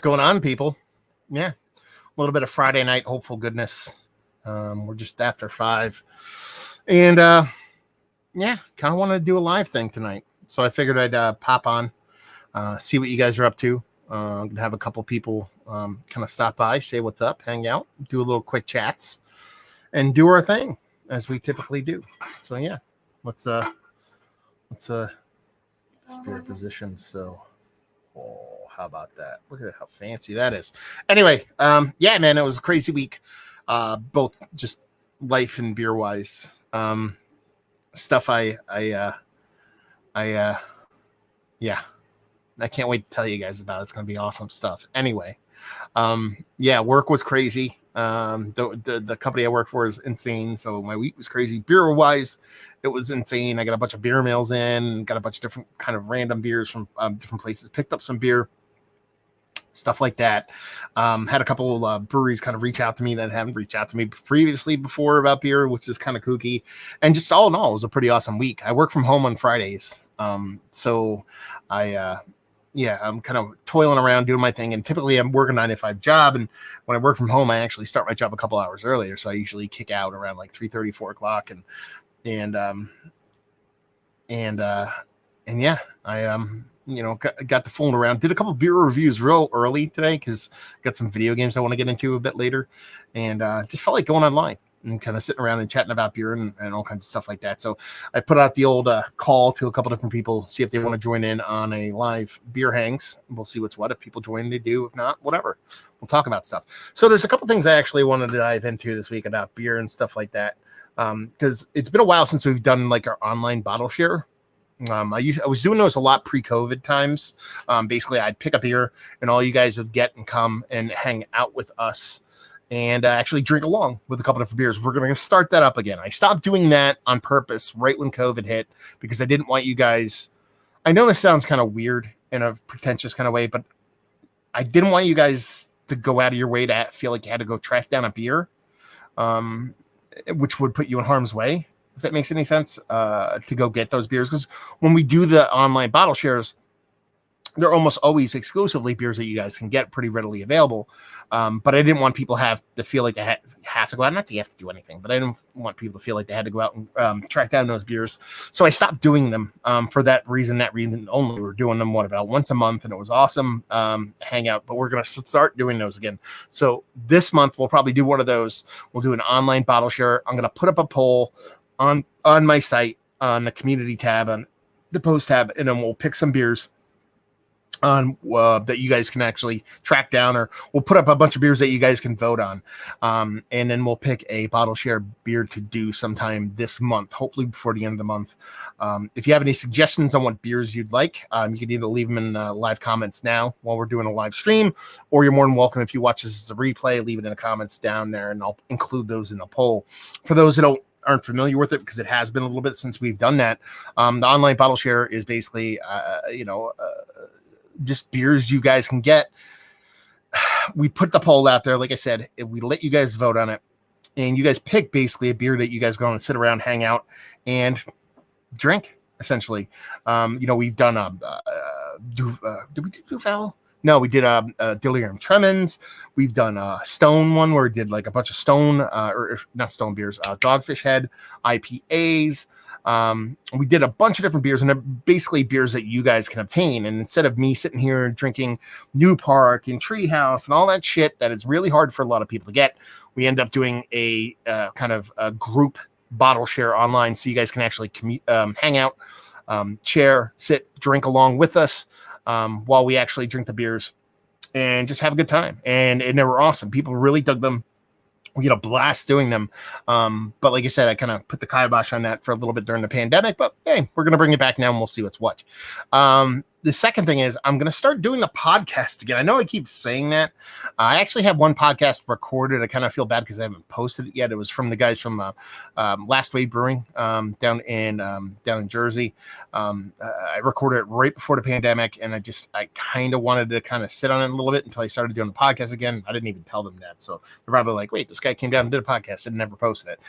What's going on, people? Yeah, a little bit of Friday night hopeful goodness. We're just after 5, and yeah, kind of want to do a live thing tonight. So I figured I'd pop on, see what you guys are up to. I'm gonna have a couple people kind of stop by, say what's up, hang out, do a little quick chats, and do our thing as we typically do. So yeah, let's spirit position. So. Oh, how about that? Look at how fancy that is. Anyway, yeah, man, it was a crazy week. Both just life and beer wise. Stuff yeah, I can't wait to tell you guys about it. It's gonna be awesome stuff. Anyway, yeah, work was crazy. The company I work for is insane, so my week was crazy. Beer wise, it was insane. I got a bunch of beer mails in, got a bunch of different kind of random beers from different places, picked up some beer, stuff like that. Had a couple breweries kind of reach out to me that haven't reached out to me previously before about beer, which is kind of kooky. And just all in all, it was a pretty awesome week. I work from home on Fridays, so I'm kind of toiling around doing my thing. And typically I'm working a 9-to-5 job. And when I work from home, I actually start my job a couple hours earlier. So I usually kick out around like 3:30, 4 o'clock. And yeah, I, got the fooling around, did a couple beer reviews real early today, cause I got some video games I want to get into a bit later. And just felt like going online and kind of sitting around and chatting about beer and all kinds of stuff like that. So I put out the old call to a couple different people, see if they want to join in on a live beer hangs. We'll see what's what. If people join, they do. If not, whatever. We'll talk about stuff. So there's a couple things I actually wanted to dive into this week about beer and stuff like that. Because it's been a while since we've done like our online bottle share. I was doing those a lot pre-COVID times. Basically, I'd pick up beer and all you guys would get and come and hang out with us and actually drink along with a couple different beers. We're going to start that up again. I stopped doing that on purpose right when COVID hit because I didn't want you guys. I know this sounds kind of weird in a pretentious kind of way, but I didn't want you guys to go out of your way to feel like you had to go track down a beer, which would put you in harm's way, if that makes any sense, to go get those beers. Because when we do the online bottle shares, they're almost always exclusively beers that you guys can get pretty readily available. But I didn't want people to feel like they have to go out. Not that you have to do anything, but I didn't want people to feel like they had to go out and track down those beers. So I stopped doing them for that reason only. We were doing them, about once a month, and it was awesome hangout. But we're going to start doing those again. So this month, we'll probably do one of those. We'll do an online bottle share. I'm going to put up a poll on my site, on the community tab, on the post tab, and then we'll pick some beers on that you guys can actually track down, or we'll put up a bunch of beers that you guys can vote on, and then we'll pick a bottle share beer to do sometime this month, hopefully before the end of the month. If you have any suggestions on what beers you'd like, you can either leave them in live comments now while we're doing a live stream, or you're more than welcome, if you watch this as a replay, leave it in the comments down there and I'll include those in the poll. For those that aren't familiar with it, because it has been a little bit since we've done that, the online bottle share is basically just beers you guys can get. We put the poll out there, like I said, we let you guys vote on it, and you guys pick basically a beer that you guys go and sit around, hang out, and drink, essentially. We've done did we do Duvel? No, we did Delirium Tremens. We've done a Stone one where we did like a bunch of Stone, or not Stone beers, Dogfish Head, IPAs. We did a bunch of different beers, and they're basically beers that you guys can obtain. And instead of me sitting here drinking New Park and Treehouse and all that shit that is really hard for a lot of people to get, we end up doing a kind of a group bottle share online, so you guys can actually hang out, share, sit, drink along with us while we actually drink the beers and just have a good time. And they were awesome. People really dug them. We get a blast doing them. But like I said, I kind of put the kibosh on that for a little bit during the pandemic, but hey, we're going to bring it back now and we'll see what's what. The second thing is I'm going to start doing a podcast again. I know I keep saying that. I actually have one podcast recorded. I kind of feel bad because I haven't posted it yet. It was from the guys from Last Wave Brewing down in Jersey. I recorded it right before the pandemic, and I kind of wanted to kind of sit on it a little bit until I started doing the podcast again. I didn't even tell them that. So they're probably like, wait, this guy came down and did a podcast and never posted it.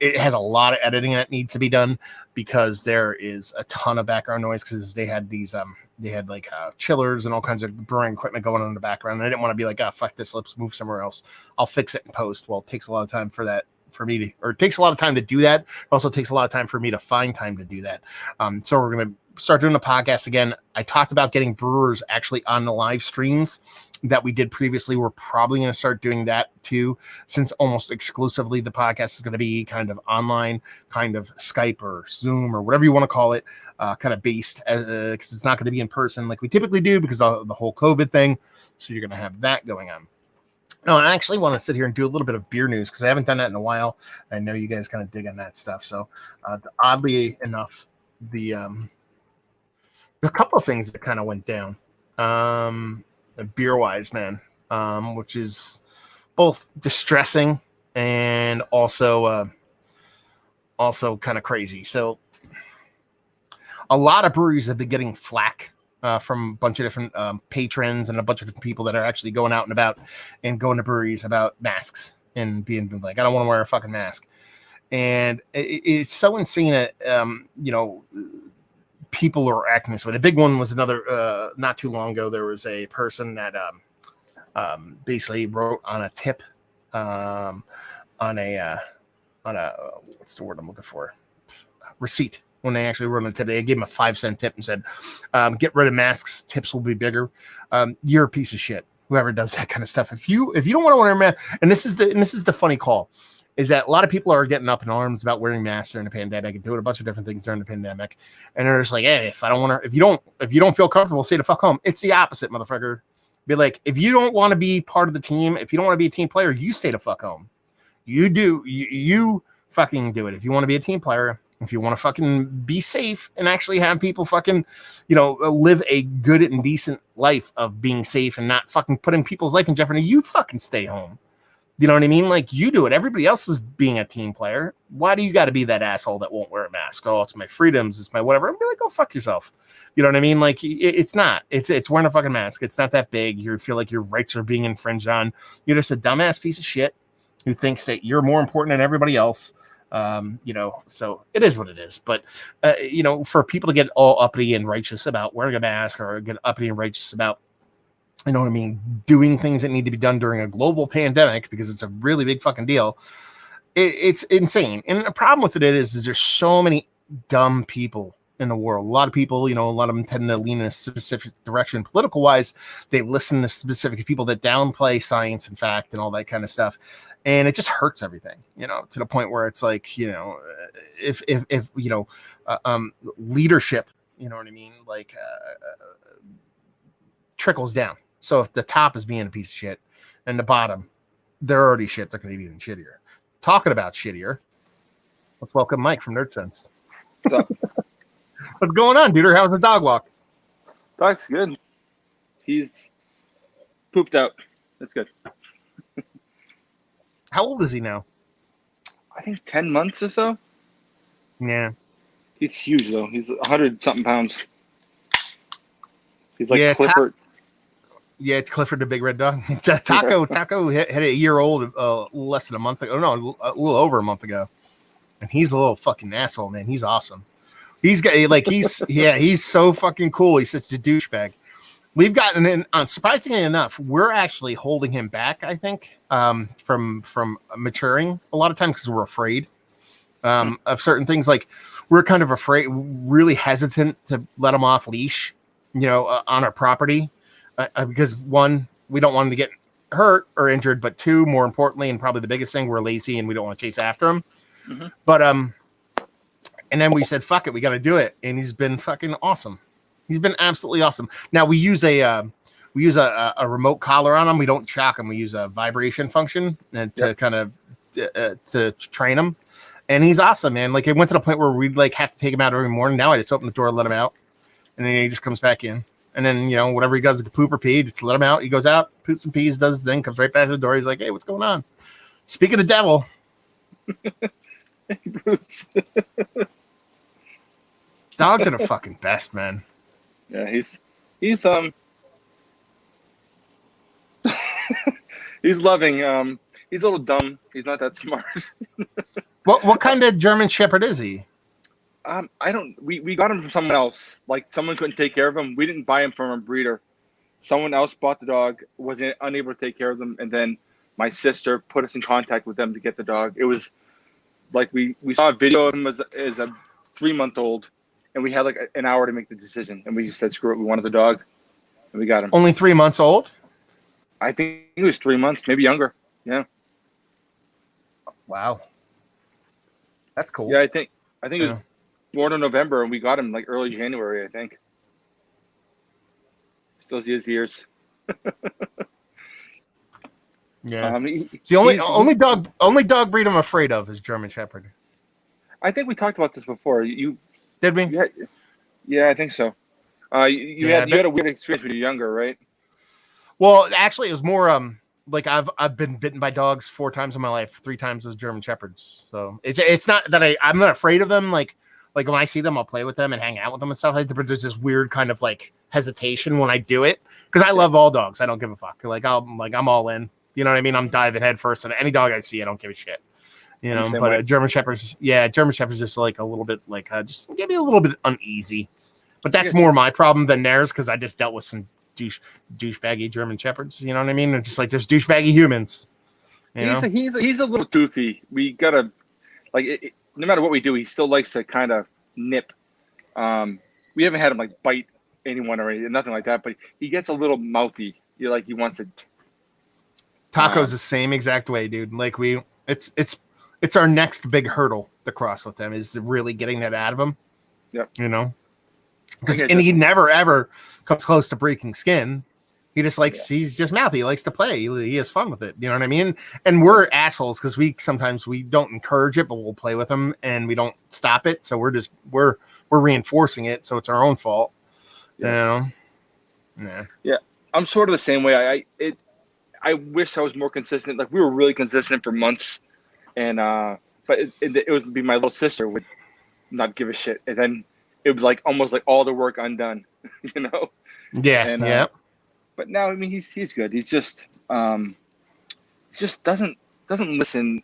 It has a lot of editing that needs to be done because there is a ton of background noise because they had these they had like chillers and all kinds of brewing equipment going on in the background. And I didn't want to be like, oh, fuck this, let's move somewhere else. I'll fix it in post. Well, it takes a lot of time for that. It takes a lot of time to do that. It also takes a lot of time for me to find time to do that. So we're going to start doing the podcast again. I talked about getting brewers actually on the live streams that we did previously. We're probably going to start doing that too, since almost exclusively the podcast is going to be kind of online, kind of Skype or Zoom or whatever you want to call it, kind of based, because it's not going to be in person like we typically do because of the whole COVID thing. So you're going to have that going on. No, I actually want to sit here and do a little bit of beer news because I haven't done that in a while. I know you guys kind of dig on that stuff. So oddly enough, a couple of things that kind of went down beer wise, man, which is both distressing and also kind of crazy. So a lot of breweries have been getting flack from a bunch of different patrons and a bunch of different people that are actually going out and about and going to breweries about masks and being like, I don't want to wear a fucking mask. And it's so insane that, people are acting this way. The big one was another, not too long ago, there was a person that basically wrote on a tip on a what's the word I'm looking for? Receipt. When they actually wrote on a tip, they gave him a 5-cent tip and said, get rid of masks, tips will be bigger. You're a piece of shit, whoever does that kind of stuff. If you don't want to wear a mask, and this is the funny call, is that a lot of people are getting up in arms about wearing masks during the pandemic and doing a bunch of different things during the pandemic. And they're just like, hey, if you don't feel comfortable, stay the fuck home. It's the opposite, motherfucker. Be like, if you don't want to be part of the team, if you don't want to be a team player, you stay the fuck home. You fucking do it. If you want to be a team player, if you want to fucking be safe and actually have people fucking, live a good and decent life of being safe and not fucking putting people's life in jeopardy, you fucking stay home. You know what I mean? Like, you do it. Everybody else is being a team player. Why do you got to be that asshole that won't wear a mask? Oh, it's my freedoms. It's my whatever. And be like, go fuck yourself. You know what I mean? Like, it's not. It's wearing a fucking mask. It's not that big. You feel like your rights are being infringed on. You're just a dumbass piece of shit who thinks that you're more important than everybody else. So it is what it is. But, for people to get all uppity and righteous about wearing a mask or get uppity and righteous about, you know what I mean, doing things that need to be done during a global pandemic because it's a really big fucking deal. It's insane. And the problem with it is there's so many dumb people in the world. A lot of people, a lot of them tend to lean in a specific direction. Political wise, they listen to specific people that downplay science and fact and all that kind of stuff. And it just hurts everything, to the point where it's like, if leadership, you know what I mean? Like, trickles down. So if the top is being a piece of shit and the bottom, they're already shit, they're going to be even shittier. Talking about shittier, let's welcome Mike from Nerd Sense. What's up? What's going on, dude? How's the dog walk? Dog's good. He's pooped out. That's good. How old is he now? I think 10 months or so. Yeah. He's huge, though. He's 100-something pounds. He's Clifford. Clifford the big red dog. Taco hit a year old less than a month ago. No, a little over a month ago. And he's a little fucking asshole, man. He's awesome. He's so fucking cool. He's such a douchebag. We've gotten in, surprisingly enough, we're actually holding him back, I think, from maturing a lot of times because we're afraid of certain things. Like, we're kind of afraid, really hesitant to let him off leash, on our property. Because one, we don't want him to get hurt or injured, but two, more importantly, and probably the biggest thing, we're lazy and we don't want to chase after him. Mm-hmm. But and then we said, fuck it, we got to do it, and he's been fucking awesome. He's been absolutely awesome. Now we use a remote collar on him. We don't shock him. We use a vibration function and to kind of to train him, and he's awesome, man. Like, it went to the point where we'd have to take him out every morning. Now I just open the door, let him out, and then he just comes back in. And then, whatever he does, like poop or pee, just let him out. He goes out, poops and pees, does his thing, comes right back to the door. He's like, hey, what's going on? Speaking of the devil. Dogs are the fucking best, man. Yeah, he's he's loving. He's a little dumb. He's not that smart. What kind of German Shepherd is he? I don't. We got him from someone else. Like someone couldn't take care of him. We didn't buy him from a breeder. Someone else bought the dog, was unable to take care of them, and then my sister put us in contact with them to get the dog. It was like we saw a video of him as a 3-month-old, and we had like an hour to make the decision, and we just said screw it. We wanted the dog, and we got him. Only 3 months old? I think it was 3 months, maybe younger. Yeah. Wow. That's cool. Yeah, I think it was born in November, and we got him like early January, I think. Still see his ears. Yeah. It's the only dog breed I'm afraid of is German Shepherd. I think we talked about this before. Did we? Yeah, I think so. You had a weird experience when you were younger, right? Well, actually, it was more like I've been bitten by dogs 4 times in my life. 3 times as German Shepherds. So it's not that I'm not afraid of them. Like when I see them, I'll play with them and hang out with them and stuff. But there's this weird kind of like hesitation when I do it because I love all dogs. I don't give a fuck. I'm all in. You know what I mean? I'm diving head first, and any dog I see, I don't give a shit. You know, but German Shepherds just like a little bit like just get me a little bit uneasy. But that's more my problem than theirs because I just dealt with some douchebaggy German Shepherds. You know what I mean? They're just like there's douchebaggy humans. He's a little toothy. We gotta no matter what we do, he still likes to kind of nip. We haven't had him like bite anyone or anything, nothing like that. But he gets a little mouthy. He wants to. Taco's the same exact way, dude. Like it's our next big hurdle to cross with them is really getting that out of him. Yep. You know, and he never ever comes close to breaking skin. He just likes he's just mouthy. He likes to play. He has fun with it. You know what I mean? And we're assholes because sometimes we don't encourage it, but we'll play with him and we don't stop it. So we're reinforcing it. So it's our own fault. Yeah. You know? Yeah. I'm sort of the same way. I wish I was more consistent. Like we were really consistent for months, and but it would be my little sister would not give a shit, and then it was like almost like all the work undone, you know? Yeah. But now I mean he's good. He's just doesn't listen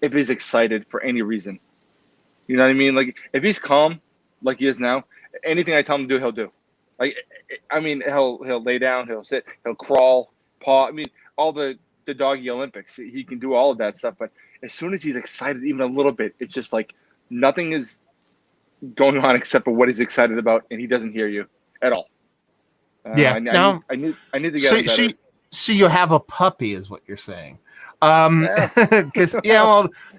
if he's excited for any reason. You know what I mean? Like if he's calm, like he is now, anything I tell him to do, he'll do. Like, I mean, he'll lay down, he'll sit, he'll crawl, paw. I mean, all the doggy Olympics, he can do all of that stuff. But as soon as he's excited, even a little bit, it's just like nothing is going on except for what he's excited about, and he doesn't hear you at all. Yeah. I need to get him better. So you have a puppy, is what you're saying? Because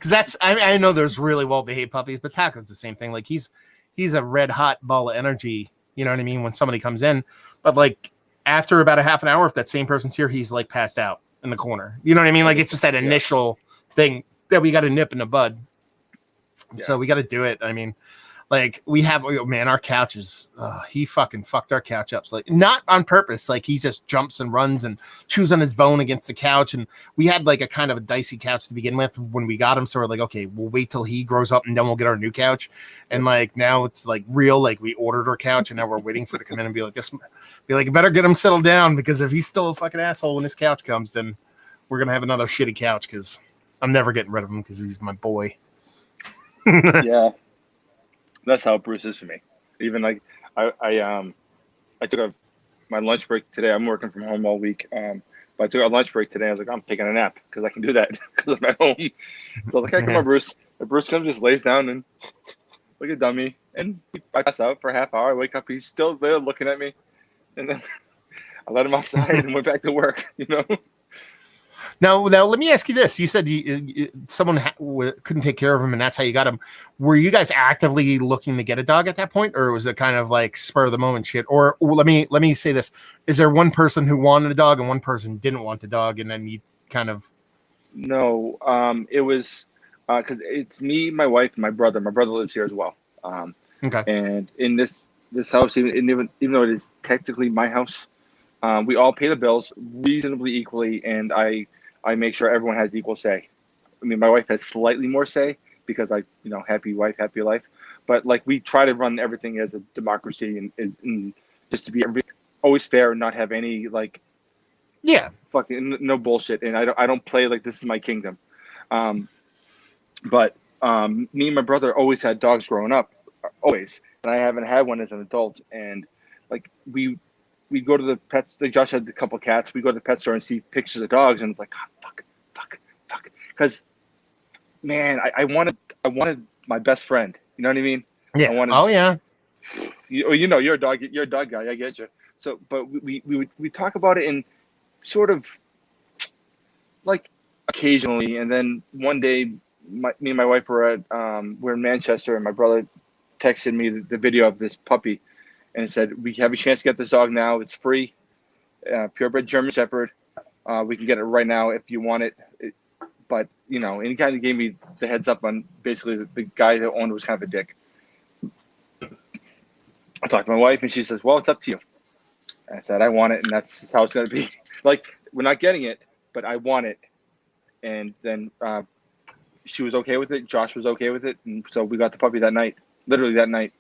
that's I know there's really well behaved puppies, but Taco's the same thing. Like he's a red hot ball of energy. You know what I mean? When somebody comes in, but like after about a half an hour, if that same person's here, he's like passed out in the corner. You know what I mean? Like it's just that initial thing that we got to nip in the bud. Yeah. So we got to do it. I mean, like we have, our couch is, he fucking fucked our couch up. So like not on purpose. Like he just jumps and runs and chews on his bone against the couch. And we had like a kind of a dicey couch to begin with when we got him. So we're like, okay, we'll wait till he grows up and then we'll get our new couch. And like, now it's like real, like we ordered our couch and now we're waiting for it to come in and be like, better get him settled down because if he's still a fucking asshole when his couch comes, then we're going to have another shitty couch because I'm never getting rid of him because he's my boy. Yeah. That's how Bruce is for me. Even like I took my lunch break today. I'm working from home all week. But I took a lunch break today. I was like, I'm taking a nap because I can do that because I'm at home. So I was like, hey, come on, Bruce. And Bruce comes, just lays down and like a dummy. And I pass out for a half hour. I wake up. He's still there looking at me. And then I let him outside and went back to work, you know? Now, let me ask you this. You said someone couldn't take care of him, and that's how you got him. Were you guys actively looking to get a dog at that point, or was it kind of like spur of the moment shit? Or let me say this. Is there one person who wanted a dog and one person didn't want the dog, and then you kind of... No, it was because it's me, my wife, and my brother. My brother lives here as well. Okay. And in this house, even though it is technically my house, we all pay the bills reasonably equally, and I make sure everyone has equal say. I mean, my wife has slightly more say because happy wife, happy life. But like we try to run everything as a democracy and just to be always fair and not have any like fucking no bullshit. And I don't play like this is my kingdom. But me and my brother always had dogs growing up, always, and I haven't had one as an adult. And like we go to the pets. Like Josh had a couple cats. We go to the pet store and see pictures of dogs, and it's like, oh, fuck, because man, I wanted my best friend. You know what I mean? Yeah. I wanted, Oh yeah. you're a dog guy. I get you. So, but we talk about it in sort of like occasionally, and then one day, me and my wife were we're in Manchester, and my brother texted me the video of this puppy, and it said, "We have a chance to get this dog now. It's free, purebred German Shepherd. We can get it right now if you want it." But and he kind of gave me the heads up on basically the guy that owned was kind of a dick. I talked to my wife, and she says, "Well, it's up to you." I said, "I want it, and that's how it's going to be." Like, we're not getting it, but I want it. And then she was okay with it. Josh was okay with it, and so we got the puppy that night, literally that night.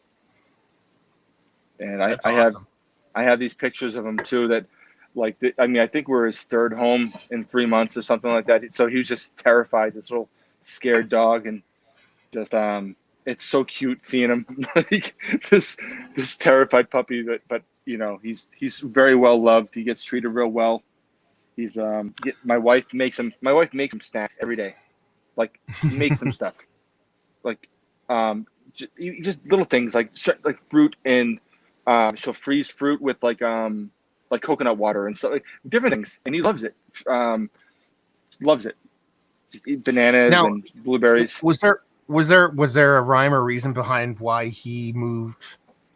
And That's awesome. I have these pictures of him too. That, like, I think we're his third home in 3 months or something like that. So he was just terrified, this little scared dog, and just it's so cute seeing him like this terrified puppy. But he's very well loved. He gets treated real well. He's my wife makes him snacks every day. Like, makes him stuff. Like just little things like fruit, and she'll freeze fruit with like coconut water and stuff, like different things, and he loves it. Loves it. Just eat bananas Now, and blueberries. was there a rhyme or reason behind why he moved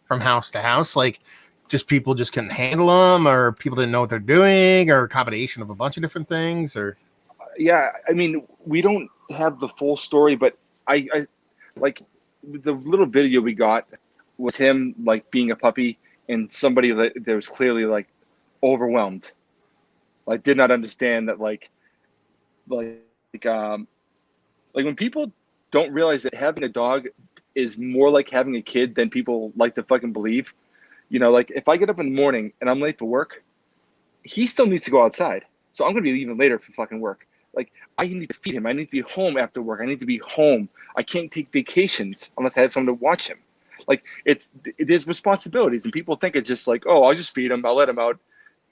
from house to house? Like, just people just couldn't handle them, or people didn't know what they're doing, or a combination of a bunch of different things, or Yeah, I mean, we don't have the full story, but I like the little video we got was him like being a puppy, and somebody that was clearly like overwhelmed, like did not understand that like when people don't realize that having a dog is more like having a kid than people like to fucking believe. Like, if I get up in the morning and I'm late for work, he still needs to go outside. So I'm going to be leaving later for fucking work. Like, I need to feed him. I need to be home after work. I need to be home. I can't take vacations unless I have someone to watch him. Like, there's responsibilities, and people think it's just like, oh, I'll just feed him. I'll let him out.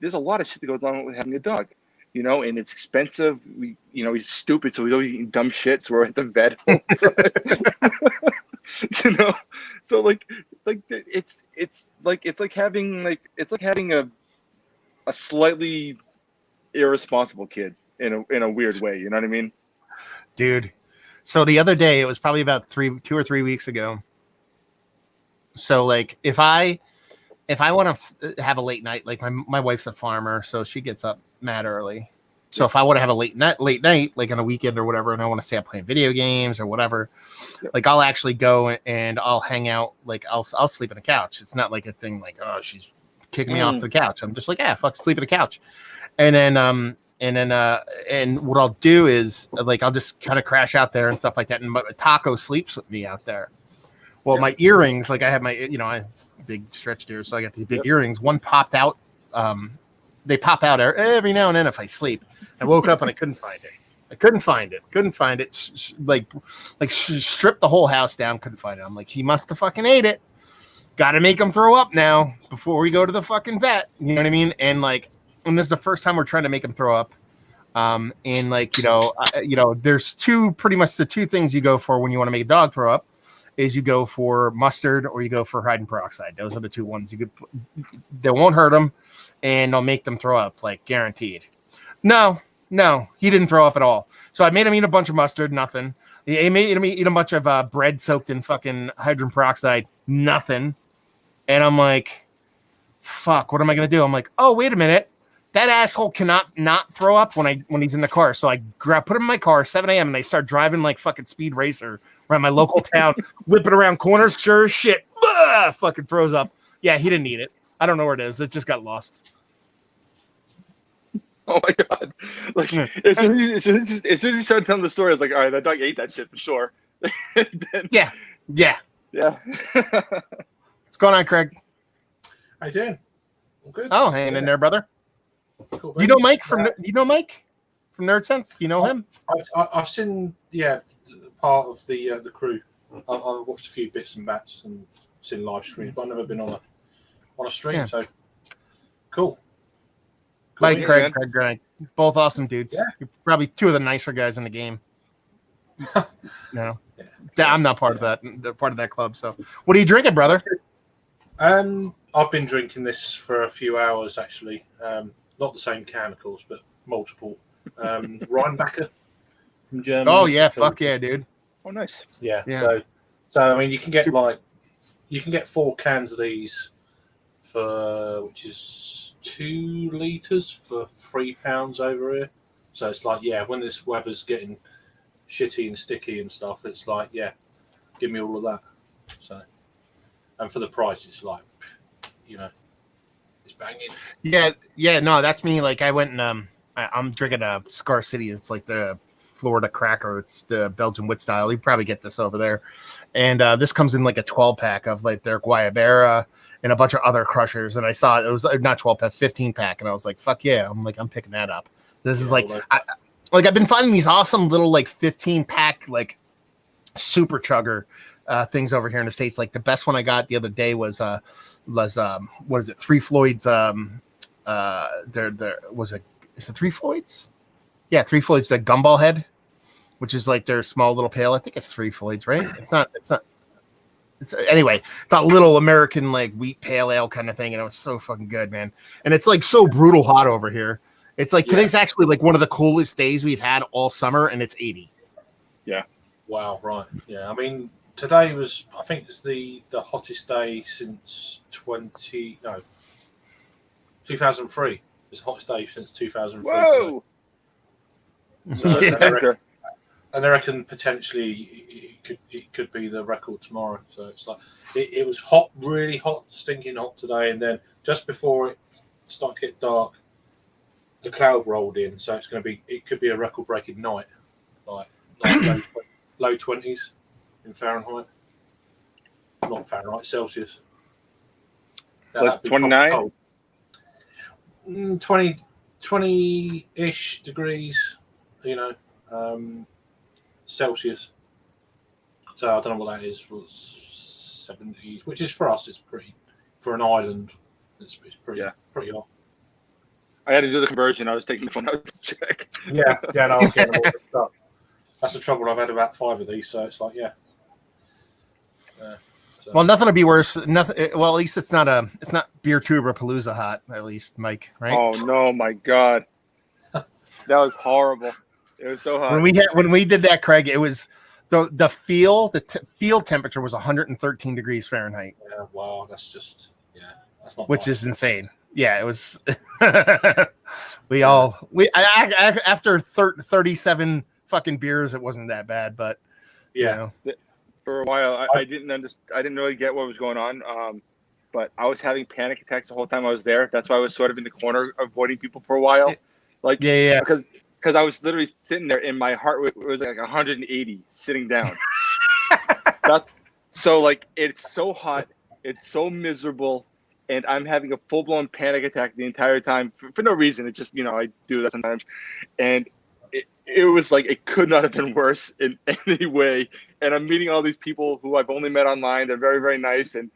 There's a lot of shit that goes on with having a dog, and it's expensive. He's stupid, so he's always eating dumb shit. So we're at the vet. So like it's like having a slightly irresponsible kid in a weird way. You know what I mean? dude. So the other day, it was probably about 2 or 3 weeks ago. So like, if I want to have a late night, like my wife's a farmer, so she gets up mad early. So if I want to have a late night, like on a weekend or whatever, and I want to stay up playing video games or whatever, like I'll actually go and I'll hang out. Like I'll sleep on the couch. It's not like a thing like, oh, she's kicking me off the couch. I'm just like, yeah, fuck, sleep on the couch. And then and what I'll do is like I'll just kind of crash out there and stuff like that. And Taco sleeps with me out there. Well, my earrings, like I have my, I big stretched ears, so I got these big earrings. One popped out. They pop out every now and then if I sleep. I woke up and I couldn't find it. Couldn't find it. Like stripped the whole house down. Couldn't find it. I'm like, he must have fucking ate it. Got to make him throw up now before we go to the fucking vet. You know what I mean? And like, and this is the first time we're trying to make him throw up. And like, there's pretty much the two things you go for when you want to make a dog throw up is you go for mustard or you go for hydrogen peroxide. Those are the two ones they won't hurt them and they'll make them throw up, like guaranteed. No, he didn't throw up at all. So I made him eat a bunch of mustard, nothing. He made him eat a bunch of bread soaked in fucking hydrogen peroxide, nothing. And I'm like, fuck, what am I going to do? I'm like, oh, wait a minute. That asshole cannot not throw up when he's in the car. So I put him in my car, 7 a.m., and I start driving like fucking Speed Racer around my local town, whipping around corners, sure as shit. Fucking throws up. Yeah, he didn't eat it. I don't know where it is. It just got lost. Oh my god! Like as soon as you started telling the story, I was like, all right, that dog ate that shit for sure. Then, yeah. What's going on, Craig? How you doing? I'm good. Oh, hanging in there, brother. Cool, you know Mike from Nerd Sense? You know him? I've seen part of the crew. I've watched a few bits and bats and seen live streams, but I've never been on a stream. Yeah. So cool. Mike, Yeah, Craig, man. Craig, Greg, both awesome dudes. Yeah. You're probably two of the nicer guys in the game. No, Yeah. I'm not part of that. They're part of that club. So, what are you drinking, brother? I've been drinking this for a few hours actually. Not the same can, of course, but multiple. Rheinbacher from Germany. Oh yeah, fuck yeah, dude. Oh, nice. Yeah. Yeah. So I mean, you can get 4 cans of these which is 2 liters for £3 over here. So it's like, yeah, when this weather's getting shitty and sticky and stuff, it's like, yeah, give me all of that. So, and for the price, it's like, it's banging. Yeah, no, that's me. Like I went and I'm drinking a Scar City. It's like the Florida Cracker. It's the Belgian wit style. You probably get this over there. And this comes in like a 12-pack of like their Guayabera and a bunch of other crushers. And I saw it was not 12-pack, 15-pack. And I was like, fuck yeah. I'm picking that up. This is like, I've been finding these awesome little like 15-pack like super chugger things over here in the States. Like the best one I got the other day was what is it? Three Floyds. Is it Three Floyds? Yeah, Three Floyds, the Gumball Head, which is like their small little pail. I think it's Three Floyds, right? It's not. Anyway, it's a little American like wheat pale ale kind of thing, and it was so fucking good, man. And it's like so brutal hot over here. It's like today's actually like one of the coolest days we've had all summer, and it's 80. Yeah. Wow. Right. Yeah. I mean, today was, I think it's the hottest day since 2003. It's the hottest day since 2003. Whoa. So Yeah. and I reckon potentially it could be the record tomorrow. So it's like it was hot, really hot, stinking hot today, and then just before it started to get dark, the cloud rolled in. So it could be a record-breaking night, like low 20s in Fahrenheit, not Fahrenheit, Celsius. Like 29? 20-ish degrees, Celsius. So I don't know what that is for 70s, which is for us, it's pretty, for an island, it's pretty hot. I had to do the conversion. I was taking the phone out to check. Yeah, no, I was getting all mixed up. That's the trouble. I've had about 5 of these, so it's like, yeah. Well, nothing would be worse. Nothing. Well, at least it's not beer tuber palooza hot. At least, Mike, right? Oh no, my God, that was horrible. It was so hot. When we did that, Craig, it was the field temperature was 113 degrees Fahrenheit. Yeah, wow, that's not which bad. is insane. Yeah, it was. After 37 fucking beers, it wasn't that bad, but yeah. For a while, I didn't understand. I didn't really get what was going on. But I was having panic attacks the whole time I was there. That's why I was sort of in the corner avoiding people for a while. Like, yeah. Because I was literally sitting there and my heart was like 180 sitting down. So like, it's so hot, it's so miserable, and I'm having a full-blown panic attack the entire time for no reason. It's just, I do that sometimes. And it was like, it could not have been worse in any way. And I'm meeting all these people who I've only met online. They're very, very nice. And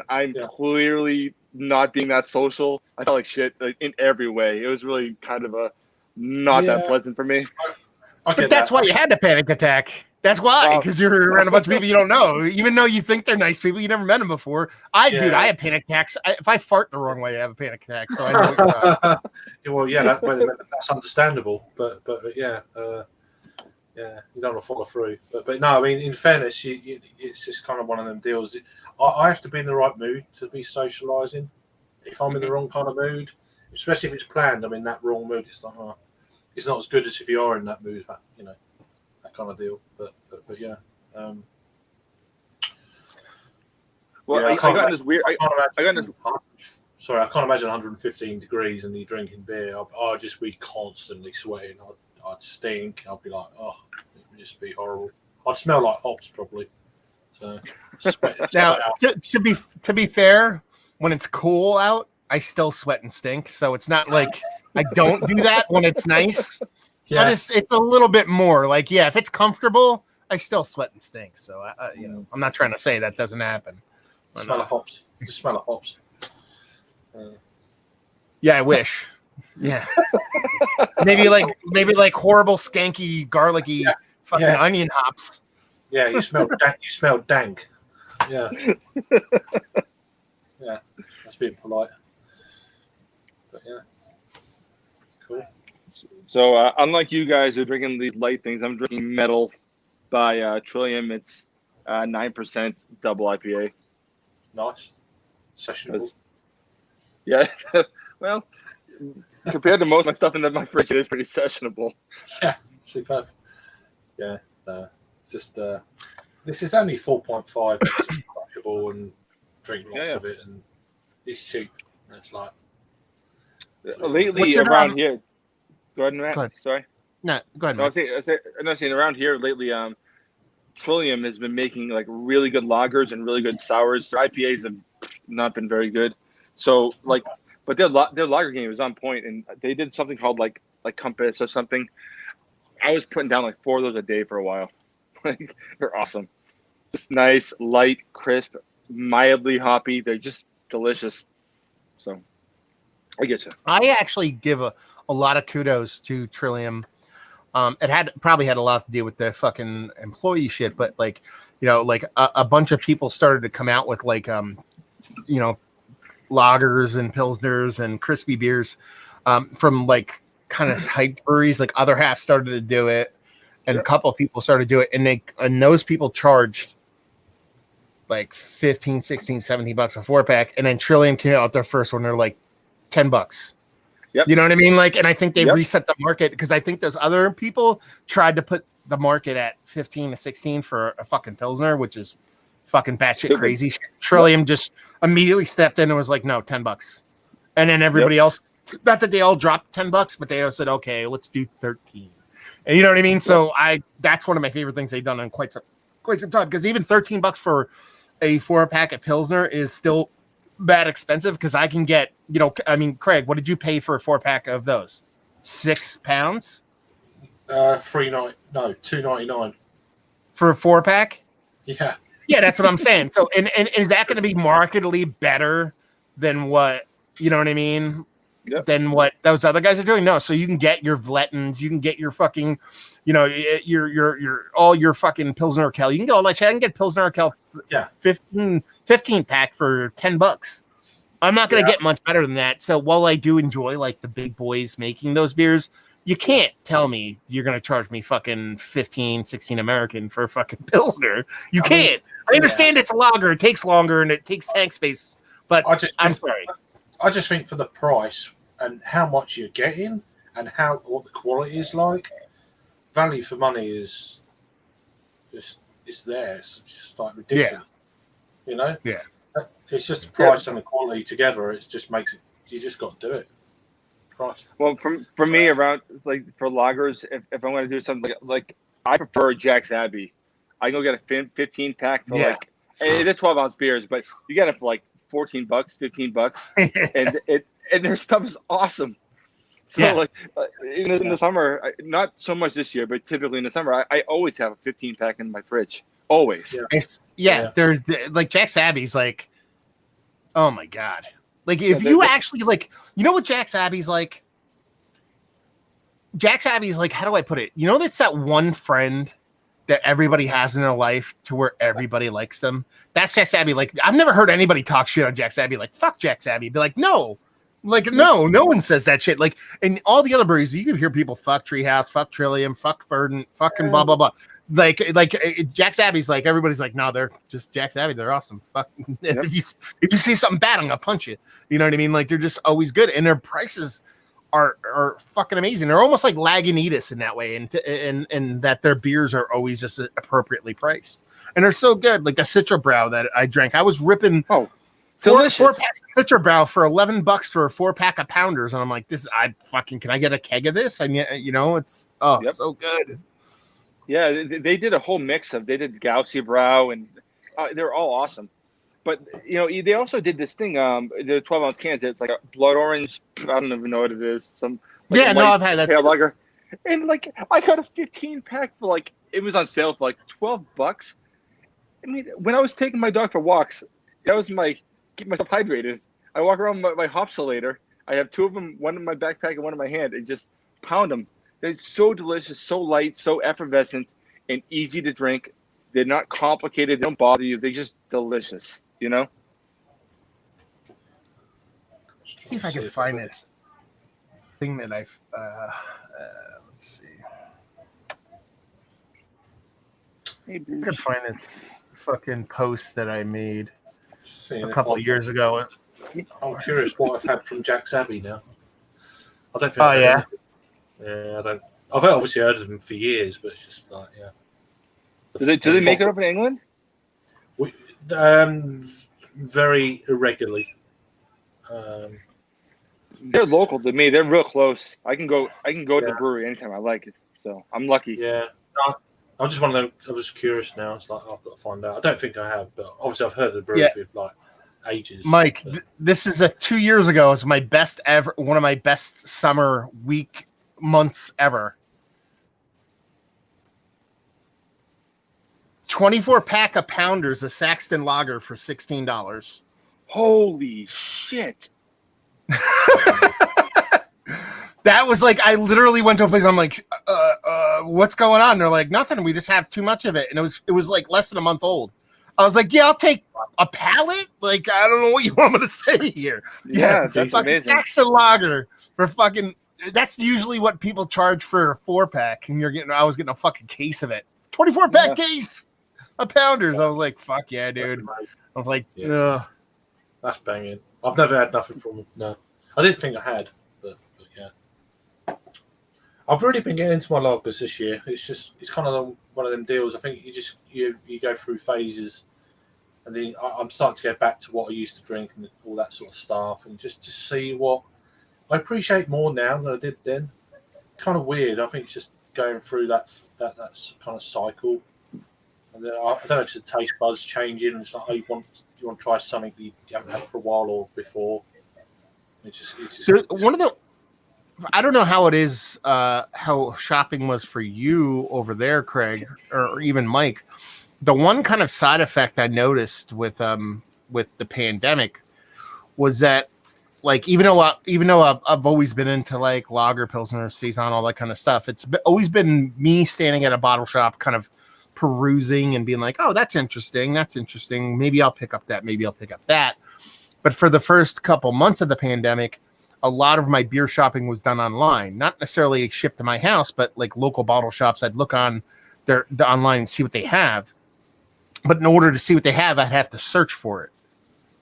I'm clearly not being that social. I felt like shit, like, in every way. It was really kind of that pleasant for me. But that's why you had the panic attack. That's why, because you're around a bunch of people you don't know. Even though you think they're nice people, you never met them before. Dude, I have panic attacks. If I fart the wrong way, I have a panic attack. So I know what you're talking. Well, yeah, that's understandable. But yeah, you don't want to follow through. But no, I mean, in fairness, it's just kind of one of them deals. I have to be in the right mood to be socialising. If I'm in the wrong kind of mood, especially if it's planned, I'm in that wrong mood. It's like, it's not as good as if you are in that mood. That kind of deal. But yeah. I got this weird. Sorry, I can't imagine 115 degrees and you're drinking beer. I'd just be constantly sweating. I'd stink. I'd be like, it would just be horrible. I'd smell like hops probably. So sweat. Now, to be fair, when it's cool out, I still sweat and stink. So it's not like I don't do that when it's nice. Yeah. But it's a little bit more like, if it's comfortable, I still sweat and stink. So I'm not trying to say that doesn't happen. Smell of hops. The smell of hops. Yeah, I wish. Yeah. maybe like horrible, skanky, garlicky fucking onion hops. Yeah, you smell dank. You smell dank. Yeah. Yeah, that's being polite. But yeah. Cool. So unlike you guys who are drinking these light things, I'm drinking Metal by Trillium. It's 9% double IPA. Nice. Sessionable. Yeah. Well, compared to most of my stuff in my fridge, it is pretty sessionable. Yeah, superb. Yeah, it's just this is only 4.5. It's crushable and drink lots of it, and it's cheap. And it's like lately around here. Go ahead, Matt. Go ahead. Sorry. No, go ahead. No, I'm not saying around here lately. Trillium has been making like really good lagers and really good sours. Their IPAs have not been very good. So like, but their lager game is on point, and they did something called like Compass or something. I was putting down like 4 of those a day for a while. Like they're awesome. Just nice, light, crisp, mildly hoppy. They're just delicious. So I get you. I actually give a lot of kudos to Trillium. It probably had a lot to do with the fucking employee shit, but like, like a bunch of people started to come out with like, lagers and pilsners and crispy beers, from like kind of hype breweries. Like other half started to do it, and a couple of people started to do it, and those people charged like 15, 16, 17 bucks a 4-pack, and then Trillium came out with their first one. They're like $10. Yep. You know what I mean? Like, and I think they reset the market because I think those other people tried to put the market at 15 to 16 for a fucking Pilsner, which is fucking batshit crazy. Trillium just immediately stepped in and was like, no, $10. And then everybody else, not that they all dropped $10, but they all said, okay, let's do 13. And you know what I mean? So that's one of my favorite things they've done in quite some time, because even $13 for a 4-pack of Pilsner is still that expensive, because I can get, Craig, what did you pay for a 4-pack of those? £6? $2.99 for a 4-pack. Yeah, that's what I'm saying. So, and is that going to be markedly better than what, you know what I mean? Yep. Than what those other guys are doing? No. So you can get your Vlettons, you can get your fucking, your all your fucking Pilsner Urquell. You can get all that shit. I can get Pilsner Urquell 15 pack for $10. I'm not going to get much better than that. So while I do enjoy like the big boys making those beers, you can't tell me you're going to charge me fucking 15, 16 American for a fucking Pilsner. You can't. I understand it's a lager. It takes longer and it takes tank space, but I'm sorry. I just think for the price and how much you're getting and what the quality is like, value for money is just, it's there. It's just like ridiculous. Yeah. Yeah. It's just the price and the quality together. It just makes it. You just got to do it. Price. Well, for me, around like for lagers, if I'm going to do something like I prefer Jack's Abbey. I can go get a 15 pack for like they're 12-ounce beers, but you get it for like $14, $15, and their stuff is awesome. So like in the summer, not so much this year, but typically in the summer, I always have a 15 pack in my fridge. Always. There's like Jack's Abbey's like, oh my god. Like if you actually like, you know what Jack's Abbey's like? Jack's Abbey's like, how do I put it? You know, that's that one friend that everybody has in their life to where everybody likes them. That's Jack's Abbey. Like I've never heard anybody talk shit on Jack's Abbey. Like fuck Jack's Abbey. Be like, no. Like, no one says that shit. Like, and all the other breweries, you can hear people fuck Treehouse, fuck Trillium, fuck Verdant, fucking blah, blah, blah. Like Jack's Abbey's like, everybody's like, no, they're just Jack's Abbey. They're awesome. Fuck. If you see something bad, I'm going to punch you. You know what I mean? Like, they're just always good. And their prices are fucking amazing. They're almost like Lagunitas in that way. And that their beers are always just appropriately priced. And they're so good. Like the Citra Brow that I drank, I was ripping. Four packs of Citra Brow for $11 for a 4-pack of Pounders, and I'm like, can I get a keg of this? And it's so good. Yeah, they did a whole mix of. They did Galaxy Brow, and they're all awesome. But they also did this thing. The 12-ounce cans. It's like a blood orange. I don't even know what it is. I've had that. Lager. And like I got a 15-pack for like it was on sale for like $12. I mean, when I was taking my dog for walks, that was my keep myself hydrated. I walk around my Hopsulator. I have two of them, one in my backpack and one in my hand, and just pound them. They're so delicious, so light, so effervescent, and easy to drink. They're not complicated. They don't bother you. They're just delicious, you know? See if I can find this thing that I've. Let's see. Hey, I can find this fucking post that I made Seeing a if couple I- of years ago. I'm curious what I've had from Jack's Abbey now. I don't think. Oh, I've had yeah? anything. Yeah, I don't. I've obviously heard of them for years, but it's just like, yeah. Do they make it up in England? We, very irregularly. They're local to me. They're real close. I can go to Yeah. the brewery anytime I like it. So I'm lucky. Yeah. I'm just one of them. I'm just curious now. It's like I've got to find out. I don't think I have, but obviously I've heard of the brewery for like ages. Mike, but, this is 2 years ago. It's my best ever, one of my best summer months ever. 24-pack of Pounders, a Saxton Lager for $16. Holy shit! That was like, I literally went to a place. I'm like, what's going on? They're like, nothing. We just have too much of it, and it was like less than a month old. I was like, yeah, I'll take a pallet. Like, I don't know what you want me to say here. Yeah, that's fucking amazing. Saxon Lager for fucking. That's usually what people charge for a 4-pack, and I was getting a fucking case of it. 24-pack case of Pounders. I was like, fuck yeah, dude. I was like, ugh. That's banging. I've never had nothing from them. No, I didn't think I had, but yeah. I've really been getting into my lagers this year. It's kind of one of them deals. I think you go through phases, and then I'm starting to go back to what I used to drink and all that sort of stuff, and just to see what I appreciate more now than I did then. Kind of weird. I think it's just going through that kind of cycle. And then I don't know if it's a taste buds changing. It's like, oh, you want to try something that you haven't had for a while or before. It's just One of the. I don't know how it is, how shopping was for you over there, Craig, or even Mike. The one kind of side effect I noticed with the pandemic was that, like, even though I've always been into like lager, pilsner, saison, all that kind of stuff, it's always been me standing at a bottle shop, kind of perusing and being like, oh, that's interesting. Maybe I'll pick up that. Maybe I'll pick up that. But for the first couple months of the pandemic, a lot of my beer shopping was done online, not necessarily shipped to my house, but like local bottle shops. I'd look on the online and see what they have. But in order to see what they have, I'd have to search for it.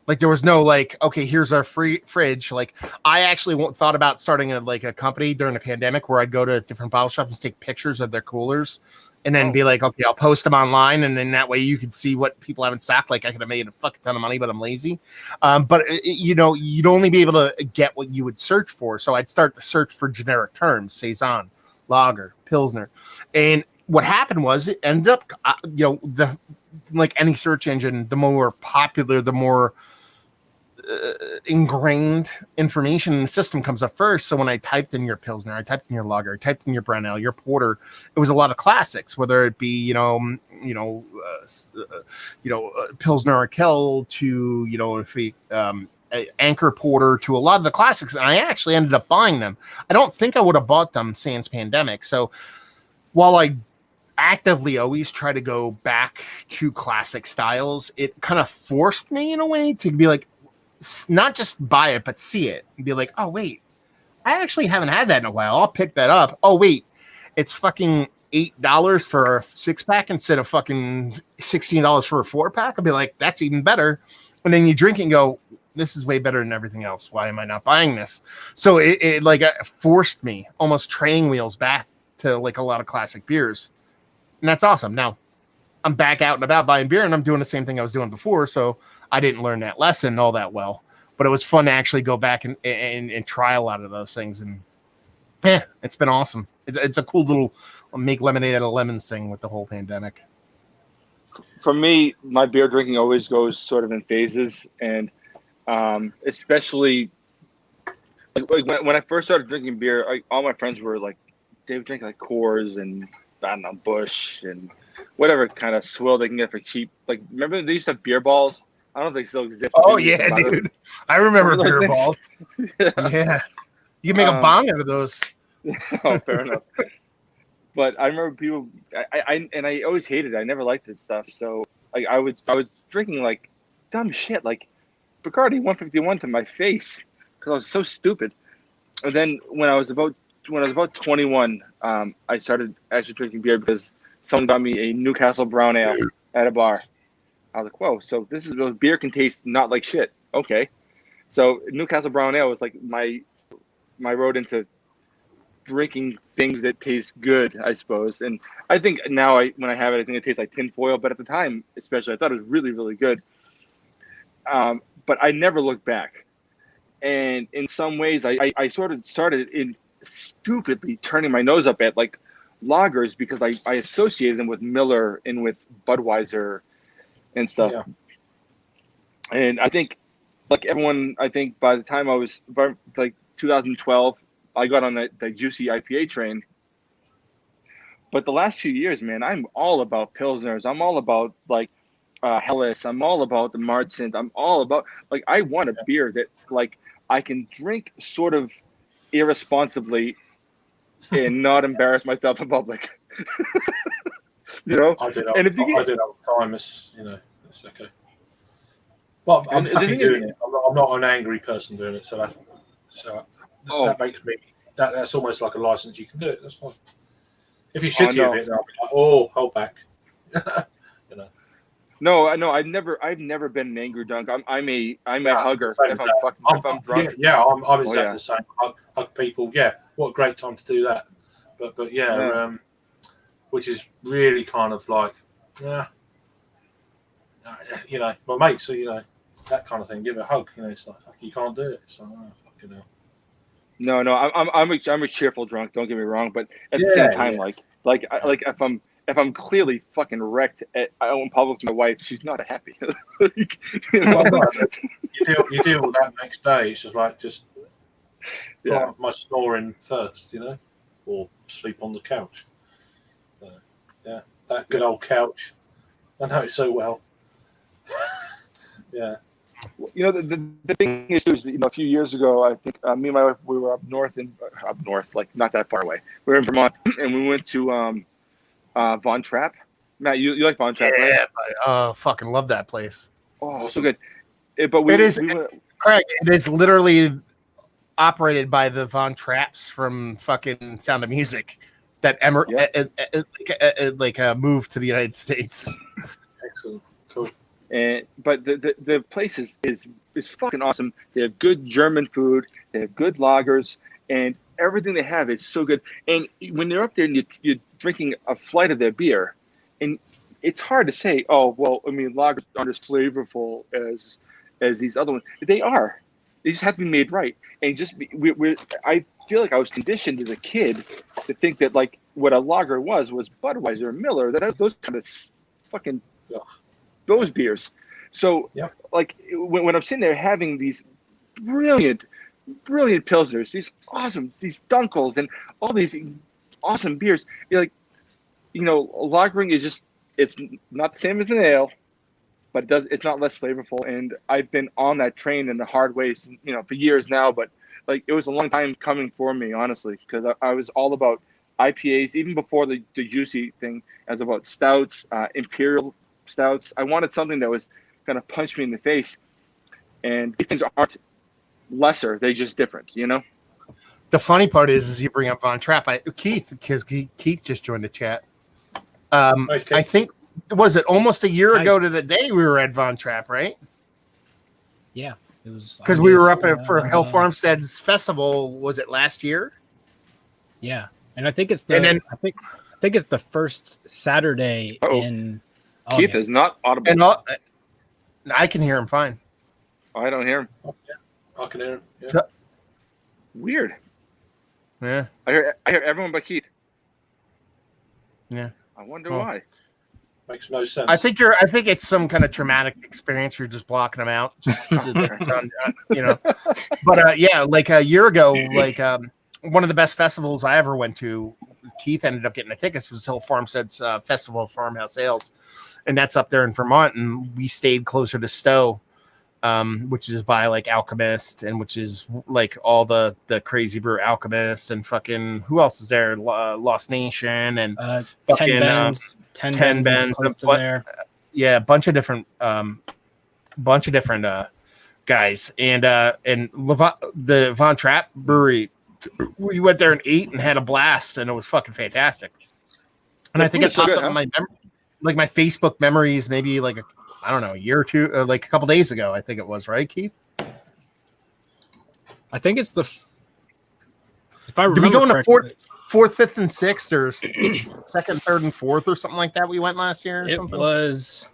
Like there was no like, okay, here's our free fridge. Like I actually thought about starting a company during the pandemic where I'd go to different bottle shops and take pictures of their coolers and then be like, okay, I'll post them online. And then that way you could see what people have in stock. Like I could have made a fucking ton of money, but I'm lazy. But you'd only be able to get what you would search for. So I'd start to search for generic terms, saison, lager, pilsner. And what happened was it ended up, like any search engine, the more popular, the more ingrained information in the system comes up first. So when I typed in your pilsner, I typed in your lager, I typed in your Brunel, your porter, it was a lot of classics, whether it be pilsner or Kel to if we Anchor Porter to a lot of the classics, and I actually ended up buying them. I don't think I would have bought them sans pandemic. So while I actively always try to go back to classic styles, it kind of forced me in a way to be like, not just buy it, but see it and be like, oh, wait, I actually haven't had that in a while. I'll pick that up. Oh, wait, it's fucking $8 for a 6-pack instead of fucking $16 for a 4-pack. I'll be like, that's even better. And then you drink and go, this is way better than everything else. Why am I not buying this? So it forced me almost training wheels back to like a lot of classic beers. And that's awesome. Now I'm back out and about buying beer and I'm doing the same thing I was doing before. So I didn't learn that lesson all that well, but it was fun to actually go back and try a lot of those things. And it's been awesome. It's a cool little make lemonade out of lemons thing with the whole pandemic. For me, my beer drinking always goes sort of in phases. And especially like when I first started drinking beer, all my friends were like, they would drink like Coors and I don't know, Bush and whatever kind of swill they can get for cheap. Like, remember they used to have beer balls? I don't think they still exist. Oh yeah, dude. I remember beer balls. Yeah. You can make a bong out of those. Oh, fair enough. But I remember people, I always hated it. I never liked this stuff. So like I was drinking like dumb shit, like Bacardi 151 to my face because I was so stupid. And then when I was about 21, I started actually drinking beer because someone got me a Newcastle Brown Ale at a bar. I was like, whoa! So beer can taste not like shit. Okay, so Newcastle Brown Ale was like my road into drinking things that taste good, I suppose. And I think now when I have it, I think it tastes like tinfoil. But at the time, especially, I thought it was really, really good. But I never looked back. And in some ways, I sort of started in stupidly turning my nose up at like lagers because I associated them with Miller and with Budweiser and stuff. Yeah. And I think, like everyone, I think by the time I was like 2012, I got on the juicy IPA train. But the last few years, man, I'm all about Pilsners. I'm all about like Helles. I'm all about the Martins. I'm all about like I want a beer that like I can drink sort of irresponsibly and not embarrass myself in public. You know, I do that all the time. It's okay. But I'm And happy doing it. I'm not an angry person doing it, so that makes me that's almost like a license. You can do it. That's fine. If you're shitty of it, then I'll be like, oh, hold back. You know. No, I've never been an angry drunk. I'm a hugger if I'm drunk. Yeah, I'm exactly the same. Hug people. Yeah, what a great time to do that. But yeah. Which is really kind of like, my mates, so that kind of thing. Give a hug, it's like fuck, you can't do it. So fucking hell. No, I'm a cheerful drunk. Don't get me wrong, but at the same time, like if I'm clearly fucking wrecked out in public to my wife, she's not happy. You deal with that next day. It's just like my snoring first, or sleep on the couch. Yeah, that good old couch. I know it so well. Yeah. The thing is, a few years ago, I think me and my wife, we were up north, like not that far away. We were in Vermont, and we went to Von Trapp. Matt, you like Von Trapp, right? Yeah, fucking love that place. Oh, so good. Craig, it is literally operated by the Von Trapps from fucking Sound of Music that moved to the United States. Excellent. Cool. But the place is fucking awesome. They have good German food. They have good lagers, and everything they have is so good. And when you're up there and you're drinking a flight of their beer, and it's hard to say, oh well, I mean, lagers aren't as flavorful as these other ones. They are. They just have to be made right. And I feel like I was conditioned as a kid to think that like what a lager was Budweiser or Miller. Those kind of fucking those beers. So like when I'm sitting there having these brilliant pilsners, these dunkels and all these awesome beers, you're like, lagering is just, it's not the same as an ale, but it's not less flavorful. And I've been on that train in the hard way, for years now. But like it was a long time coming for me, honestly, because I was all about IPAs even before the juicy thing. I was about stouts, imperial stouts. I wanted something that was going to punch me in the face. And these things aren't lesser; they're just different. The funny part is you bring up Von Trapp. Keith just joined the chat. I think. Was it almost a year ago to the day we were at Von Trapp, right? Yeah, it was because we were up for Hell Farmstead's festival. Was it last year? Yeah, and I think it's I think it's the first Saturday in August. Keith is not audible. And I can hear him fine. I don't hear him. I can hear him. Yeah. Weird. Yeah, I hear everyone but Keith. Yeah, I wonder why. Makes no sense. I think it's some kind of traumatic experience. You're just blocking them out. But like a year ago, like one of the best festivals I ever went to, Keith ended up getting the tickets was Hill Farmstead's Festival of Farmhouse Ales, and that's up there in Vermont. And we stayed closer to Stowe, which is by like Alchemist, and which is like all the crazy brew Alchemist and fucking who else is there? Lost Nation and fucking 10 Bends there. Yeah, a bunch of different guys, and the Von Trapp Brewery. We went there and ate and had a blast, and it was fucking fantastic. And I think it popped up in my my Facebook memories, maybe like a year or two, like a couple days ago. I think it was, right, Keith? I think it's if I remember. Did we go into fourth, fifth, and sixth, or second, third, and fourth, or something like that? We went last year. Or something? Was.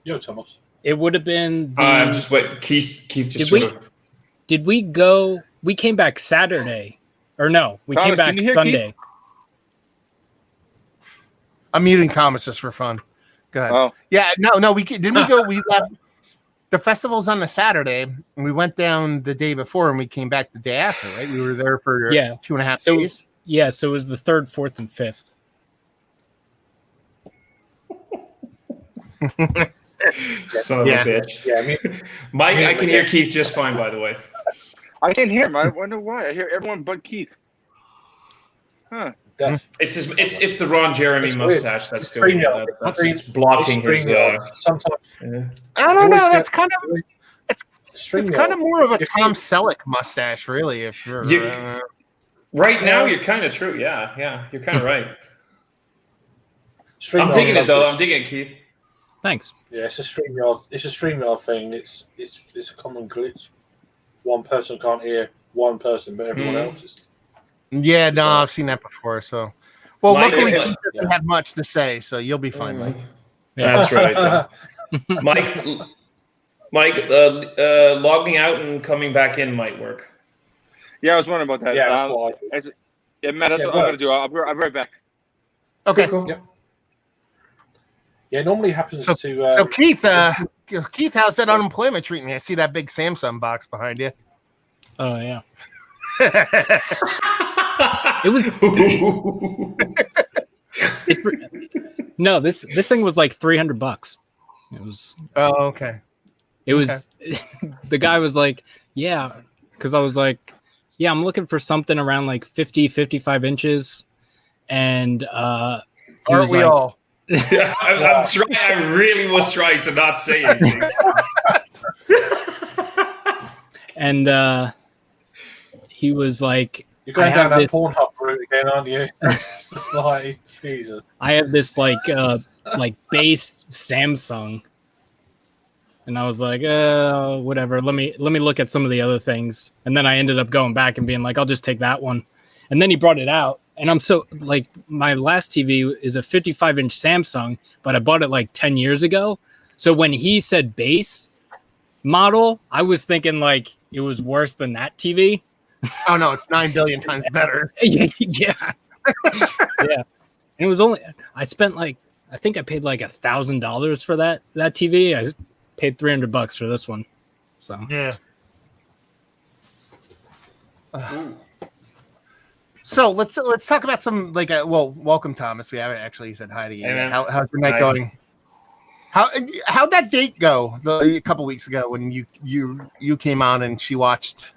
Yo, Thomas. It would have been. I'm just wait. Keith just Did we go? We came back Saturday, or no? We Thomas, came back Sunday. Keith? I'm muting Thomas just for fun. Go ahead. Oh. Yeah, no. We go. We left. The festival's on the Saturday, and we went down the day before, and we came back the day after. Right? We were there for 2.5 days. Yeah, so it was the 3rd, 4th, and 5th. Son of a bitch. Yeah, I mean, Mike, I can hear Keith just fine, by the way. I can't hear him. I wonder why. I hear everyone but Keith. Huh. It's the Ron Jeremy mustache that's doing it. It's blocking his. Sometimes. Yeah. I don't know. That's kind of it's kind of more of a Tom Selleck mustache, really. If you're right now, you're kind of true. Yeah, you're kind of right. StreamYard I'm digging it though. I'm digging it, Keith. Thanks. Yeah, it's a StreamYard thing. It's a common glitch. One person can't hear one person, but everyone else is. Yeah, no, I've seen that before. So, well, Mike, luckily, Keith doesn't have much to say, so you'll be fine, Mike. Yeah, that's right. Yeah. Mike, logging out and coming back in might work. Yeah, I was wondering about that. Yeah, that's why. Matt, that's what I'm gonna do. I'll be right back. Okay. Cool. Yep. Yeah, it normally happens So Keith, Keith, how's that unemployment treating you? I see that big Samsung box behind you. Oh yeah. It was. No, this thing was like $300. It was. Oh, okay. It was. The guy was like, yeah, because I was like, yeah, I'm looking for something around like 50, 55 inches, and Aren't we all? Yeah, I'm trying. I really was trying to not say anything. And he was like, "You're going down that Pornhub route again, aren't you?" It's just like Jesus. I have this like base Samsung, and I was like, whatever. Let me look at some of the other things, and then I ended up going back and being like, I'll just take that one. And then he brought it out. And I'm so like, my last TV is a 55-inch Samsung, but I bought it like 10 years ago. So when he said base model, I was thinking like it was worse than that TV. Oh no, it's 9 billion times better. Yeah. Yeah. And it was only, I think I paid like $1,000 for that TV. I paid $300 for this one. So yeah. So let's talk about some welcome Thomas. We haven't actually said hi to you. Hey, how's your night going? How'd that date go a couple weeks ago when you came on and she watched?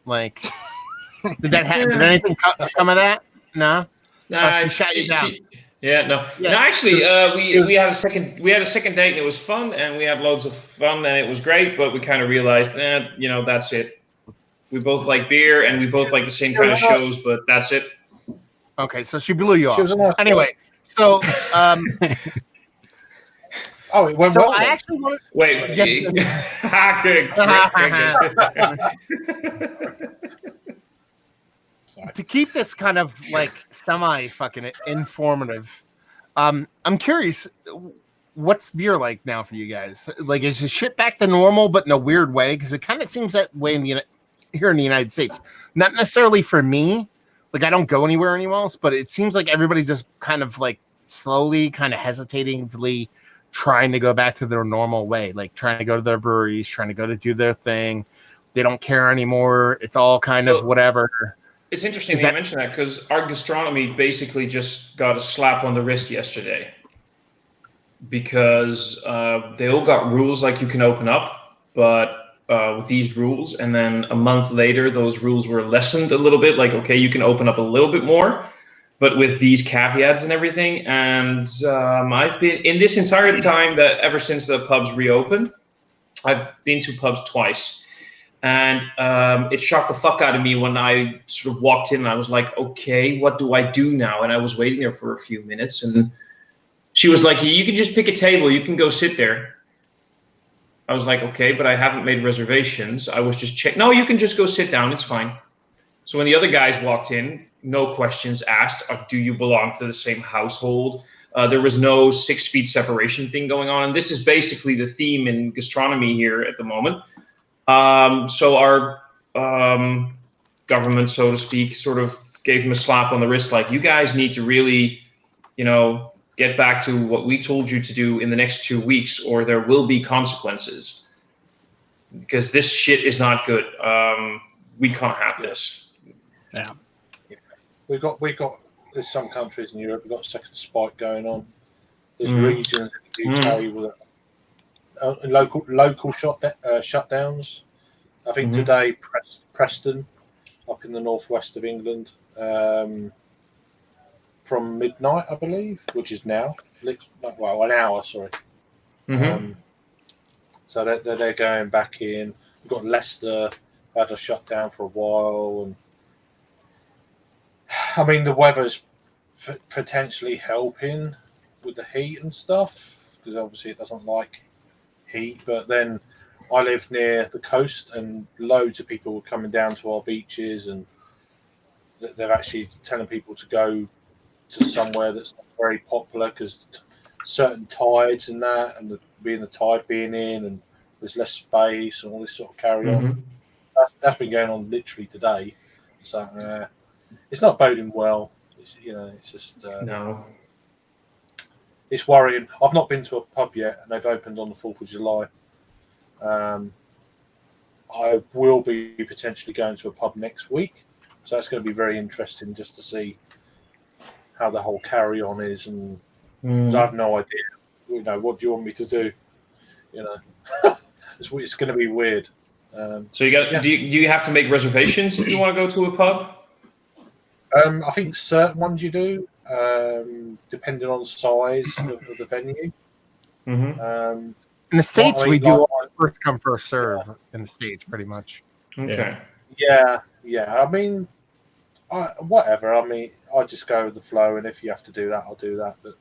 Like, did anything come of that? No. She shut you down. No. Actually, we had a second date and it was fun and we had loads of fun and it was great, but we kind of realized, that's it. We both like beer and we both like the same kind of shows, but that's it. Okay, so she blew you off. Anyway, so it went so well. I actually want to wait. To keep this kind of like semi fucking informative. I'm curious, what's beer like now for you guys? Like, is the shit back to normal, but in a weird way? Because it kind of seems that way here in the United States. Not necessarily for me. Like, I don't go anywhere else, but it seems like everybody's just kind of like slowly, kind of hesitatingly trying to go back to their normal way, like trying to go to their breweries, trying to go to do their thing. They don't care anymore. It's all kind of whatever. It's interesting that you mentioned that, because our gastronomy basically just got a slap on the wrist yesterday, because they all got rules like you can open up, but with these rules, and then a month later those rules were lessened a little bit, like, okay, you can open up a little bit more, but with these caveats and everything. And I've been in this entire time, that ever since the pubs reopened, I've been to pubs twice. And it shocked the fuck out of me when I sort of walked in and I was like, okay, what do I do now? And I was waiting there for a few minutes, and she was like, you can just pick a table, you can go sit there. I was like, okay, but I haven't made reservations. I was just checking. No, you can just go sit down, it's fine. So when the other guys walked in, no questions asked. Do you belong to the same household? There was no 6 feet separation thing going on. And this is basically the theme in gastronomy here at the moment. So our government, so to speak, sort of gave him a slap on the wrist, like, you guys need to really, get back to what we told you to do in the next 2 weeks, or there will be consequences, because this shit is not good. We can't have this. Yeah. We've got. There's some countries in Europe. We've got a second spike going on. There's regions in the UK with local shutdowns. I think today, Preston, up in the northwest of England, from midnight, I believe, which is now, well, an hour, sorry. So they're going back in. We've got Leicester, had a shutdown for a while, and I mean, the weather's potentially helping with the heat and stuff, because obviously it doesn't like heat. But then I live near the coast, and loads of people are coming down to our beaches, and they're actually telling people to go to somewhere that's not very popular, because certain tides and that, and the tide being in, and there's less space and all this sort of carry on. That's been going on literally today. So it's not boding well. It's just no. It's worrying. I've not been to a pub yet, and they've opened on the 4th of July. I will be potentially going to a pub next week, so that's going to be very interesting just to see how the whole carry on is, and 'cause I have no idea. What do you want me to do? It's going to be weird. So do you have to make reservations if you want to go to a pub? I think certain ones you do, depending on the size of the venue. In the States, we do all first come, first serve in the States, pretty much. Okay. Yeah. I mean, whatever. I mean, I just go with the flow, and if you have to do that, I'll do that. But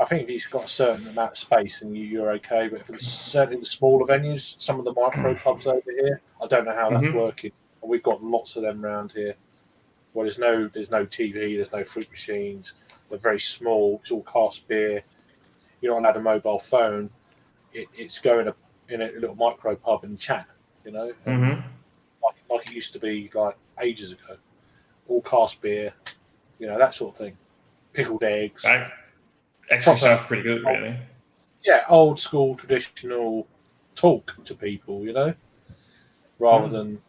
I think if you've got a certain amount of space, and you're okay. But if it's certainly the smaller venues, some of the micro pubs over here, I don't know how that's working. And we've got lots of them around here. Well, there's no TV, there's no fruit machines. They're very small. It's all cask beer. You're not allowed a mobile phone. It's going in a little micro pub and chat, like it used to be like ages ago. All cask beer, that sort of thing. Pickled eggs. That actually sounds pretty good, really. Yeah, old school, traditional talk to people, rather than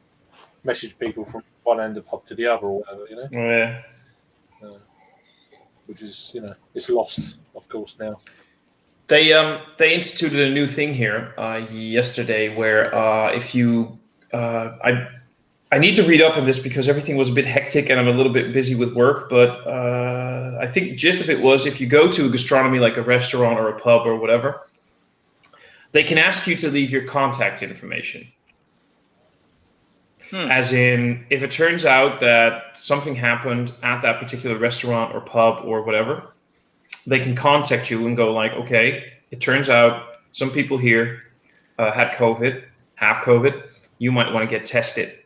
message people from one end of the pub to the other or whatever, Yeah. Which is, it's lost, of course, now. They instituted a new thing here yesterday, where if you I need to read up on this because everything was a bit hectic and I'm a little bit busy with work, but I think the gist of it was, if you go to a gastronomy like a restaurant or a pub or whatever, they can ask you to leave your contact information. As in, if it turns out that something happened at that particular restaurant or pub or whatever, they can contact you and go like, okay, it turns out some people here had COVID, have COVID, you might want to get tested.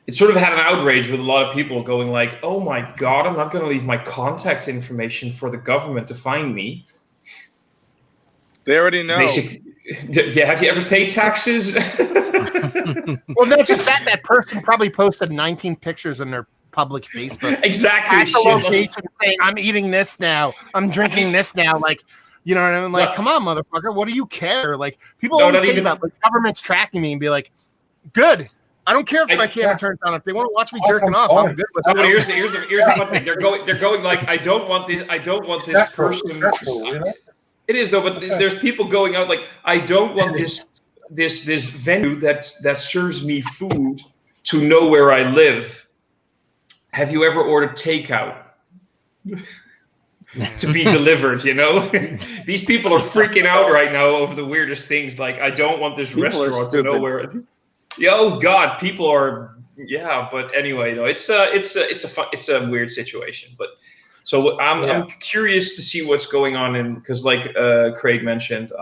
It sort of had an outrage with a lot of people going like, oh my God, I'm not going to leave my contact information for the government to find me. They already know. Yeah, have you ever paid taxes? Well, not just that person probably posted 19 pictures in their public Facebook Exactly. at the shit, like- location saying, I'm eating this now, I'm drinking this now. Like, you know what I mean? Like, Look. come on, motherfucker. What do you care? Like, people No, always not say even- about like government's tracking me and be like, good. I don't care if my camera turns on. If they want to watch me jerking off, I'm good with No, it. but here's the fun thing. They're going like, I don't want this person. It is though, but there's people going out like, I don't want this venue that serves me food to know where I live. Have you ever ordered takeout to be delivered? You know, these people are freaking out right now over the weirdest things. Like, I don't want this People are restaurant to know stupid. where. Oh God, people are. Yeah, but anyway, no, it's a weird situation. But so I'm curious to see what's going on because like Craig mentioned,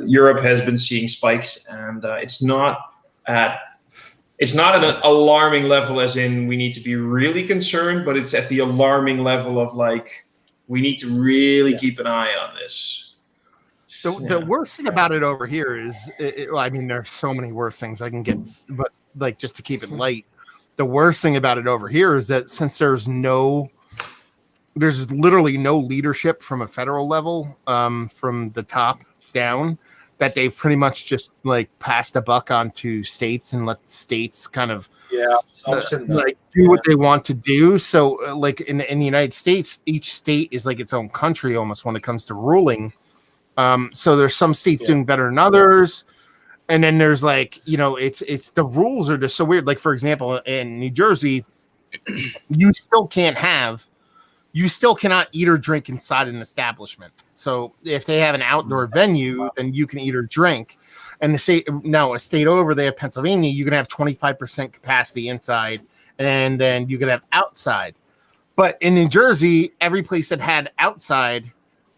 Europe has been seeing spikes, and it's not at an alarming level as in we need to be really concerned, but it's at the alarming level of like we need to really keep an eye on this. The worst thing about it over here is, well, I mean, there's so many worse things I can get, but like just to keep it light, the worst thing about it over here is that since there's literally no leadership from a federal level, from the top down, that they've pretty much just like passed the buck onto states and let states kind of like do what they want to do. So like in the United States, each state is like its own country almost when it comes to ruling. So there's some states doing better than others. And then there's like, you know, it's the rules are just so weird. Like, for example, in New Jersey, you still cannot eat or drink inside an establishment. So if they have an outdoor venue, then you can eat or drink. And a state over, they have Pennsylvania, you can have 25% capacity inside, and then you can have outside. But in New Jersey, every place that had outside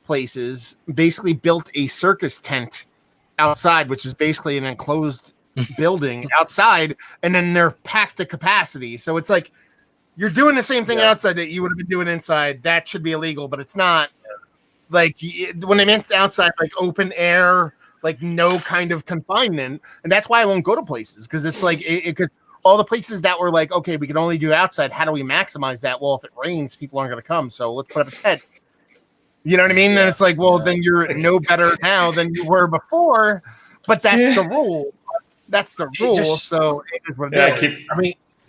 places basically built a circus tent outside, which is basically an enclosed building outside, and then they're packed to capacity. So it's like you're doing the same thing outside that you would have been doing inside. That should be illegal, but it's not. Like when they meant outside, like open air, like no kind of confinement, and that's why I won't go to places because it's like because all the places that were like, okay, we can only do outside. How do we maximize that? Well, if it rains, people aren't going to come, so let's put up a tent. You know what I mean? And it's like, well, then you're no better now than you were before, but that's the rule. That's the rule. So it is what it is.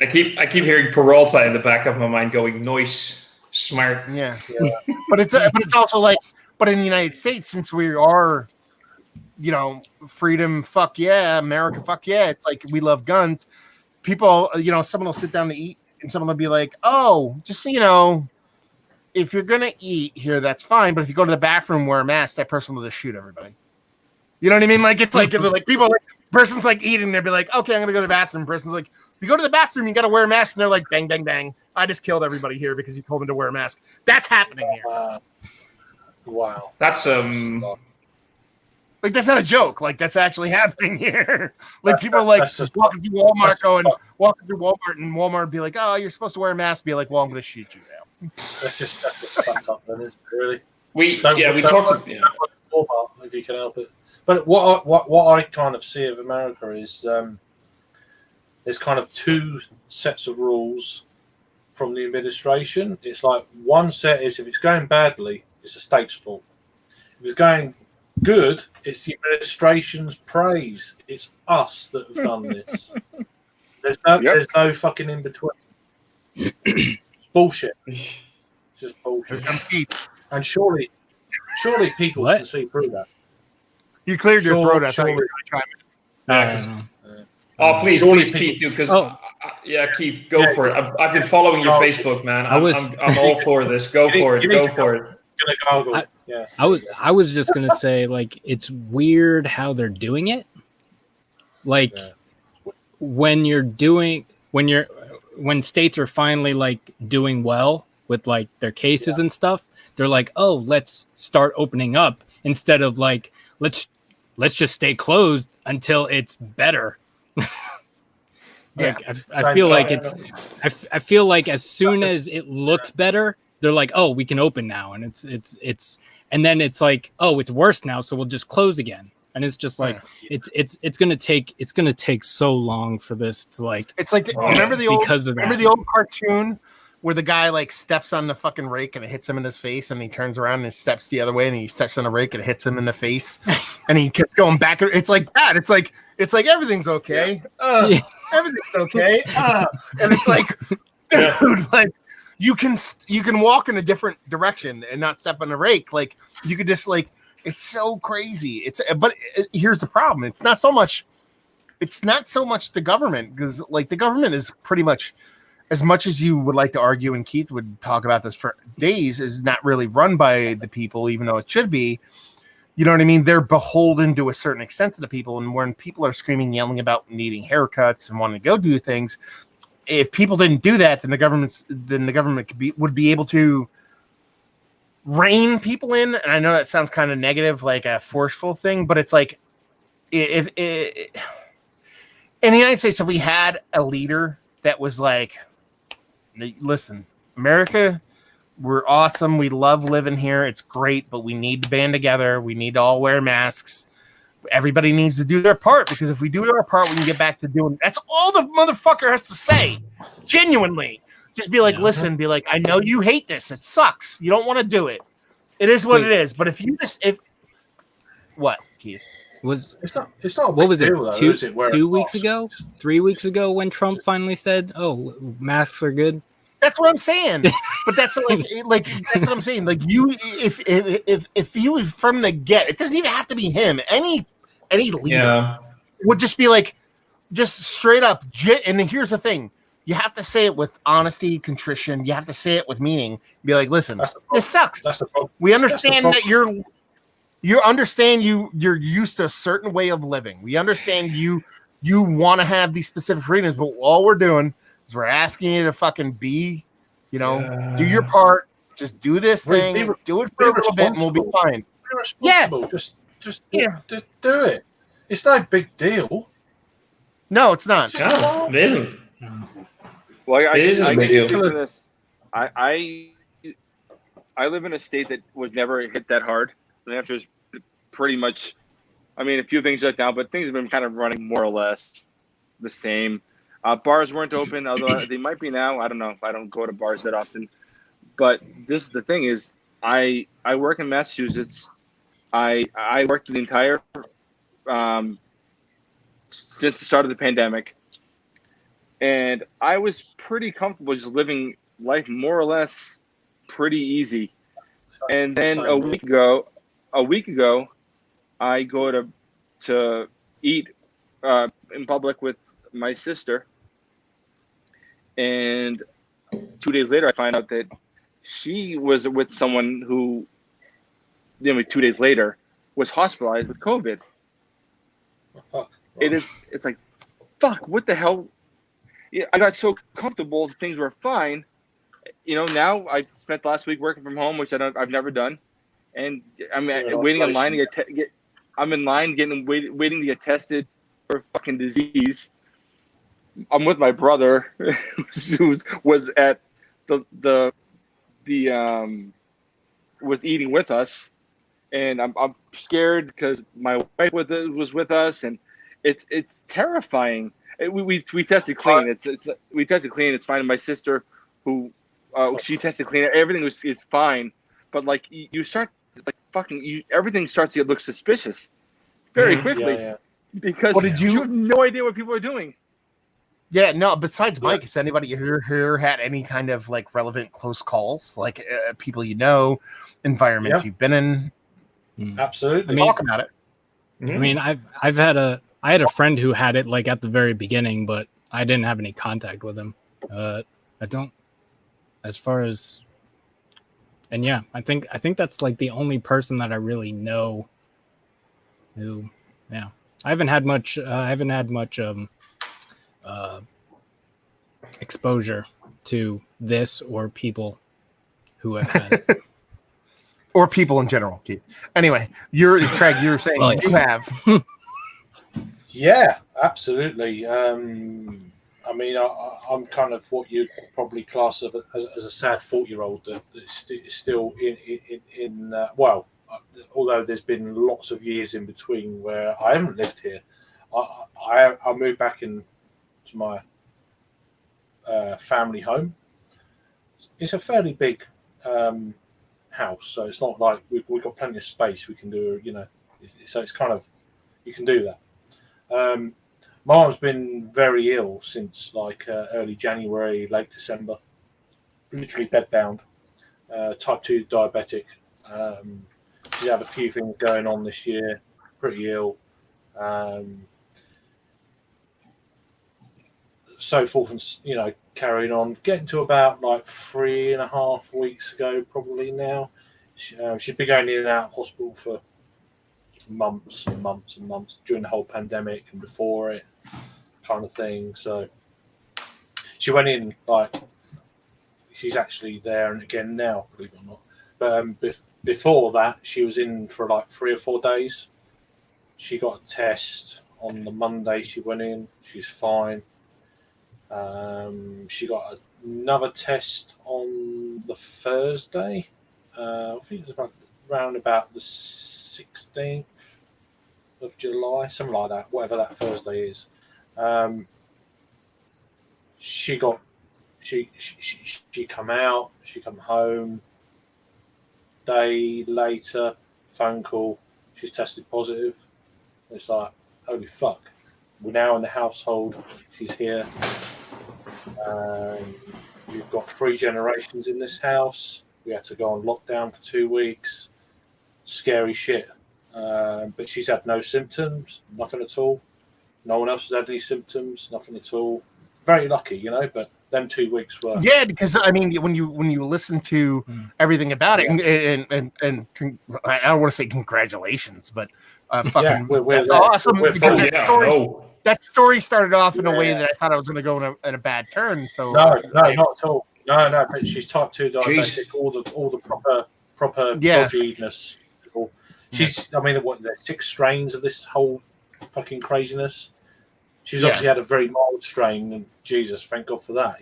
I keep hearing Peralta in the back of my mind going, "Noise, smart." Yeah. But it's also like, but in the United States, since we are, you know, freedom, fuck yeah, America, fuck yeah. It's like we love guns. People, you know, someone will sit down to eat, and someone will be like, "Oh, just so you know, if you're gonna eat here, that's fine. But if you go to the bathroom, wear a mask, that person will just shoot everybody." You know what I mean? Like it's like people like person's like eating, they'll be like, "Okay, I'm gonna go to the bathroom." Person's like, "If you go to the bathroom, you gotta wear a mask," and they're like, "Bang, bang, bang! I just killed everybody here because you told me to wear a mask." That's happening here. Wow. That's like that's not a joke. Like that's actually happening here. Like people are like just walking through Walmart, and Walmart be like, "Oh, you're supposed to wear a mask." Be like, "Well, I'm gonna shoot you now." That's just fucked up, then, isn't it? Really. We talked Walmart if you can help it. But what I kind of see of America is there's kind of two sets of rules from the administration. It's like one set is if it's going badly, it's the state's fault. If it's going good, it's the administration's praise. It's us that have done this. There's no fucking in between. It's bullshit. It's just bullshit. And surely people can see through that. You cleared your throat. I thought you were going to try Oh, please, Keith, do because Keith, go for it. I've been following your Facebook, man. I'm all for this. Go for it. Go for it. I was just gonna say, like, it's weird how they're doing it. Like when states are finally like doing well with like their cases and stuff, they're like, oh, let's start opening up instead of like let's just stay closed until it's better. Like I feel like I feel like as soon as it looks better, they're like, oh, we can open now, and it's and then it's like, oh, it's worse now, so we'll just close again. And it's just like it's gonna take so long for this to like. It's like remember the old cartoon where the guy like steps on the fucking rake and it hits him in his face, and he turns around and steps the other way, and he steps on the rake and it hits him in the face, and he keeps going back. It's like that. It's like everything's okay. Yeah. Everything's okay. And it's like, dude, like you can walk in a different direction and not step on the rake. Like you could just like, it's so crazy. But here's the problem. It's not so much the government, because like the government is pretty much, as much as you would like to argue, and Keith would talk about this for days, is not really run by the people, even though it should be. You know what I mean? They're beholden to a certain extent to the people. And when people are screaming, yelling about needing haircuts and wanting to go do things, if people didn't do that, then the government would be able to rein people in. And I know that sounds kind of negative, like a forceful thing, but it's like, if in the United States, if we had a leader that was like, listen, America, we're awesome. We love living here. It's great, but we need to band together. We need to all wear masks. Everybody needs to do their part, because if we do our part, we can get back to doing. That's all the motherfucker has to say. Genuinely, just be like, listen, be like, I know you hate this. It sucks. You don't want to do it. It is what it is. But if you what, Keith? It's not. What was it? Deal, though, is it? 2 weeks ago, 3 weeks ago, when Trump finally said, "Oh, masks are good." That's what I'm saying. But that's like that's what I'm saying. Like you, if he was from the get, it doesn't even have to be him. Any leader would just be like, just straight up. And here's the thing: you have to say it with honesty, contrition. You have to say it with meaning. Be like, listen, this sucks. We understand that you're used to a certain way of living. We understand you want to have these specific freedoms, but all we're doing is we're asking you to fucking be, do your part. Just do this thing. Do it for a little bit, and we'll be fine. Be responsible. Just do it. It's no big deal. No, it's not. No, it isn't. Well, It is a big deal. This. I live in a state that was never hit that hard. The answer is pretty much, I mean, a few things shut down, but things have been kind of running more or less the same. Bars weren't open, although they might be now. I don't know. I don't go to bars that often. But this is the thing is, I work in Massachusetts. I worked the entire, since the start of the pandemic. And I was pretty comfortable just living life more or less pretty easy. And then a week ago, I go to eat in public with my sister, and 2 days later, I find out that she was with someone who, 2 days later, was hospitalized with COVID. Oh, fuck. It's like, fuck, what the hell? Yeah, I got so comfortable, things were fine. Now I spent the last week working from home, which I've never done. And I'm waiting in line to I'm in line waiting to get tested for fucking disease. I'm with my brother, who was at the was eating with us, and I'm scared because my wife was with us, and it's terrifying. We tested clean. We tested clean. It's fine. And my sister, who she tested clean. Everything is fine, but like you start. Everything starts to look suspicious very quickly because you have no idea what people are doing. Yeah, no. Besides Mike, has anybody here had any kind of like relevant close calls, like people environments you've been in? Absolutely. Talk about it. I mean, I had a friend who had it like at the very beginning, but I didn't have any contact with him. I don't, as far as. And yeah, I think that's like the only person that I really know who, I haven't had much exposure to this or people who have had it. Or people in general, Keith. Anyway, Craig, you were saying you have. Yeah, absolutely. I mean, I'm kind of what you'd probably class as a sad 40-year-old that is still in although there's been lots of years in between where I haven't lived here. I moved back into my family home it's a fairly big house, so it's not like we've got plenty of space. We can do, so it's kind of, you can do that. Mom's been very ill since like early January, late December, literally bedbound. Type 2 diabetic. She's had a few things going on this year, pretty ill. So forth and, carrying on. Getting to about like 3.5 weeks ago, probably now. She's been going in and out of hospital for months and months and months during the whole pandemic and before it, kind of thing. So she went in, like, she's actually there and again now, believe it or not. But before that, she was in for like 3 or 4 days. She got a test on the Monday. She went in. She's fine. She got another test on the Thursday. I think it was around about the 16th of July, something like that, whatever that Thursday is. She come out, she come home. Day later, phone call, she's tested positive. It's like, holy fuck. We're now in the household. She's here. We've got 3 generations in this house. We had to go on lockdown for 2 weeks. Scary shit. But she's had no symptoms, nothing at all. No one else has had any symptoms, nothing at all. Very lucky, but them 2 weeks were. Yeah, because I mean, when you listen to everything about it, and I don't want to say congratulations, but fucking that's awesome, because that story started off in a way that I thought I was going to go in a bad turn. So no, not at all. No. But she's type 2 diabetic. All the proper dodginess. She's, I mean, there's 6 strains of this whole fucking craziness. She's obviously had a very mild strain, and Jesus, thank God for that,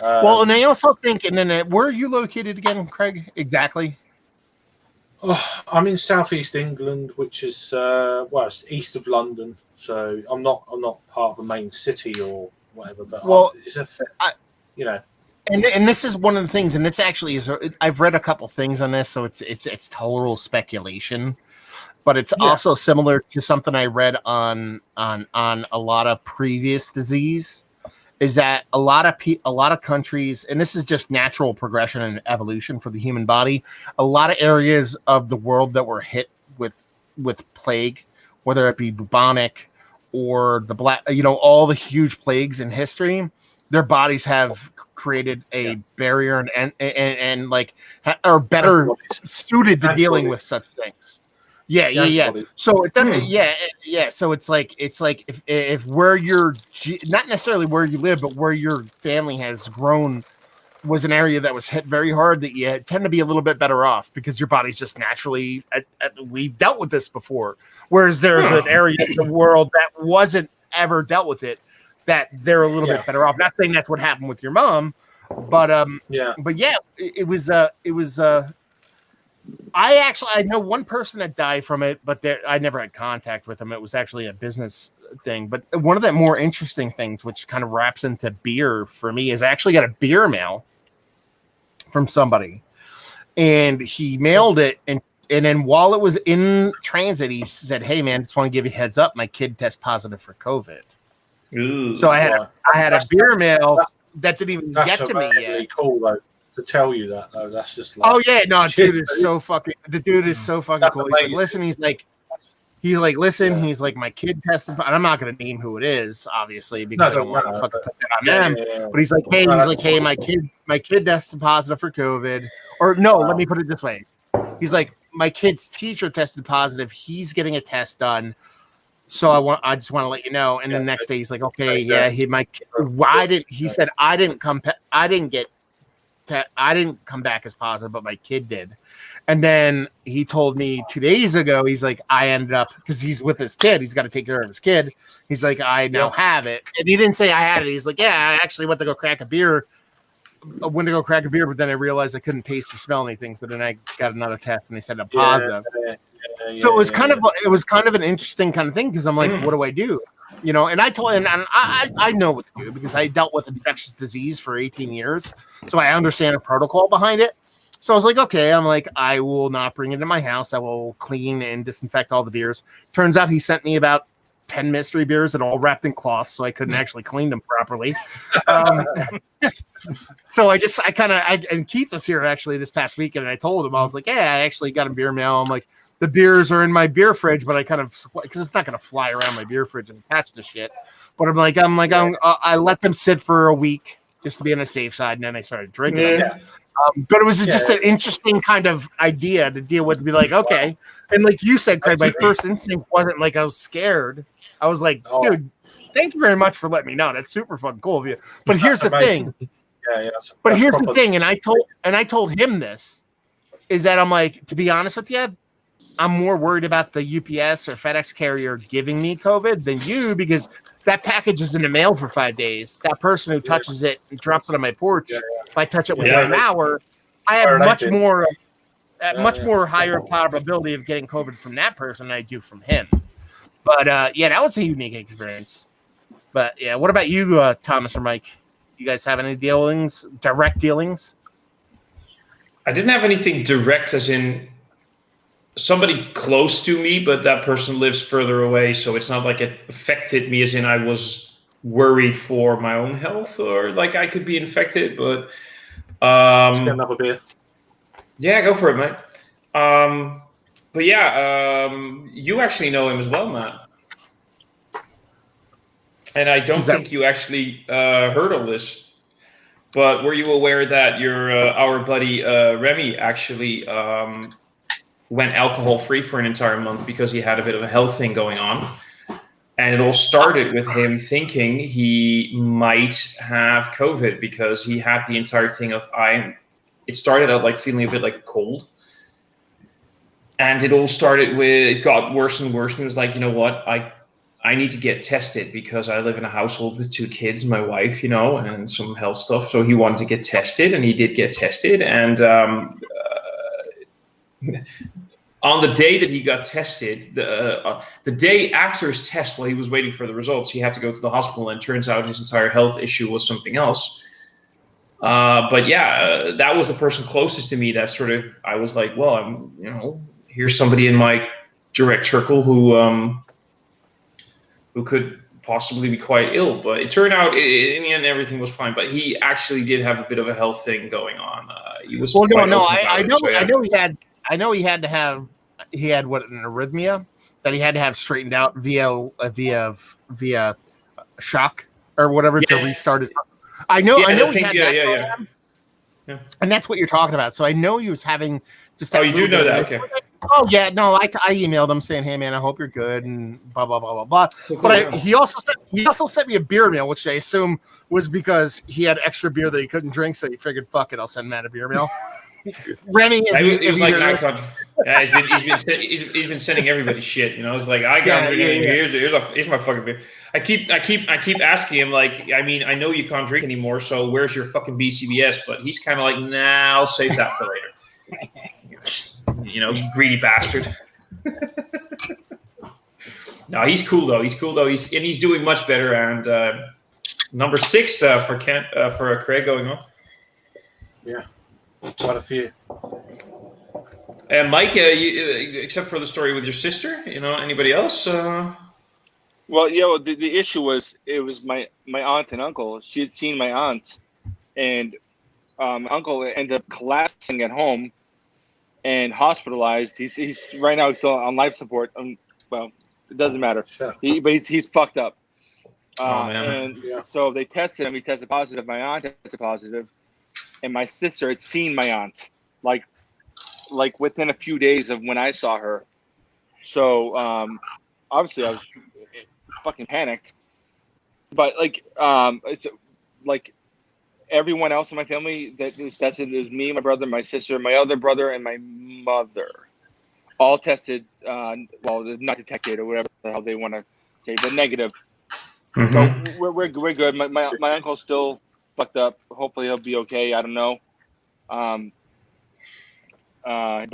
Well, and I also think, and then where are you located again, Craig? Exactly. Oh, I'm in southeast England, which is it's east of London. So I'm not part of the main city or whatever. But it's a And this is one of the things, and this actually is. I've read a couple things on this, so it's total speculation. But it's also similar to something I read on a lot of previous disease, is that a lot of countries, and this is just natural progression and evolution for the human body, a lot of areas of the world that were hit with plague, whether it be bubonic or the black, all the huge plagues in history, their bodies have created a barrier and like are better suited to dealing with such things. Yeah. So it doesn't. So it's like if where you're not necessarily where you live, but where your family has grown was an area that was hit very hard, that you tend to be a little bit better off because your body's just naturally. We've dealt with this before, whereas there's an area in the world that wasn't ever dealt with it, that they're a little bit better off. Not saying that's what happened with your mom, but it was. I know one person that died from it, but I never had contact with them. It was actually a business thing. But one of the more interesting things, which kind of wraps into beer for me, is I actually got a beer mail from somebody, and he mailed it, and then while it was in transit, he said, "Hey man, just want to give you a heads up. My kid tested positive for COVID." Ooh, so I had a beer mail that didn't even get to me yet. Cool though. To tell you that though, that's just like, dude is so fucking cool. He's like, listen, he's like, he's like, my kid tested, and I'm not gonna name who it is, obviously, because I don't want to fucking put that on them. But he's like, hey, my kid tested positive for COVID. Or no, let me put it this way. He's like, my kid's teacher tested positive. He's getting a test done. So I just want to let you know. And the next day he's like, okay, he said I didn't come back as positive, but my kid did. And then he told me 2 days ago, he's like, I ended up, because he's with his kid, he's got to take care of his kid. He's like, I now have it. And he didn't say I had it. He's like, yeah, I actually went to go crack a beer, but then I realized I couldn't taste or smell anything. So then I got another test and they said I'm positive. So it was kind of an interesting kind of thing, because I'm like, what do I do? And I know what to do because I dealt with infectious disease for 18 years. So I understand the protocol behind it. So I was like, okay, I will not bring it in my house. I will clean and disinfect all the beers. Turns out he sent me about 10 mystery beers that all wrapped in cloth, so I couldn't actually clean them properly. So and Keith was here actually this past weekend, and I told him, I was like, yeah, I actually got a beer mail. I'm like, the beers are in my beer fridge, but I because it's not going to fly around my beer fridge and attach to shit. But I let them sit for a week just to be on the safe side, and then I started drinking them. But it was just an interesting kind of idea to deal with, to be like, okay. And like you said, Craig, my first instinct wasn't like I was scared. I was like, dude, thank you very much for letting me know. That's super fucking cool of you. But here's the thing. But here's the thing, and I told him this, is that I'm like, to be honest with you, I'm more worried about the UPS or FedEx carrier giving me COVID than you, because that package is in the mail for 5 days. That person who touches it and drops it on my porch, if I touch it within an hour, I have much more higher probability of getting COVID from that person than I do from him. But that was a unique experience. But yeah, what about you, Thomas or Mike? You guys have any direct dealings? I didn't have anything direct, as in somebody close to me, but that person lives further away, so it's not like it affected me, as in I was worried for my own health or like I could be infected. But Just get another beer. Yeah, go for it, mate. But yeah, you actually know him as well, Matt. And I don't think you actually heard all this. But were you aware that our buddy Remy actually went alcohol-free for an entire month because he had a bit of a health thing going on? And it all started with him thinking he might have COVID because he had the entire thing of it started out like feeling a bit like a cold. And it all started with, it got worse and worse. And he was like, you know what? I need to get tested because I live in a household with 2 kids, my wife, and some health stuff. So he wanted to get tested, and he did get tested. And on the day that he got tested, the day after his test, while he was waiting for the results, he had to go to the hospital, and turns out his entire health issue was something else. But yeah, that was the person closest to me that sort of, I was like, well, here's somebody in my direct circle who could possibly be quite ill. But it turned out in the end everything was fine. But he actually did have a bit of a health thing going on. He was I know he had an arrhythmia that he had to have straightened out via shock or whatever to restart his. I know he had that. Yeah. And that's what you're talking about. So I know he was having just. You do know that, okay? Oh yeah, no, I emailed him saying, "Hey man, I hope you're good," and blah blah blah blah blah. Cool, but he also sent me a beer mail, which I assume was because he had extra beer that he couldn't drink, so he figured, "Fuck it, I'll send Matt a beer mail." Remy, he's been sending everybody shit. It's like, I can't drink anymore. Here's my fucking beer. I keep asking him, like, I mean, I know you can't drink anymore, so where's your fucking BCBS? But he's kind of like, nah, I'll save that for later. You greedy bastard. No, he's cool though. He's doing much better. And number 6 for Craig going on. Yeah. Quite a few. And Mike, you, except for the story with your sister, anybody else? Well, the issue was, it was my aunt and uncle. She had seen my aunt, and uncle ended up collapsing at home and hospitalized. He's right now still on life support. Well, it doesn't matter. Sure. But he's fucked up. And so they tested him. He tested positive. My aunt tested positive. And my sister had seen my aunt, like within a few days of when I saw her. So obviously I was fucking panicked. But it's like everyone else in my family that was tested, it was me, my brother, my sister, my other brother, and my mother, all tested. Not detected or whatever the hell they want to say, but negative. Mm-hmm. So we're good. My uncle's still fucked up. Hopefully he'll be okay. I don't know. But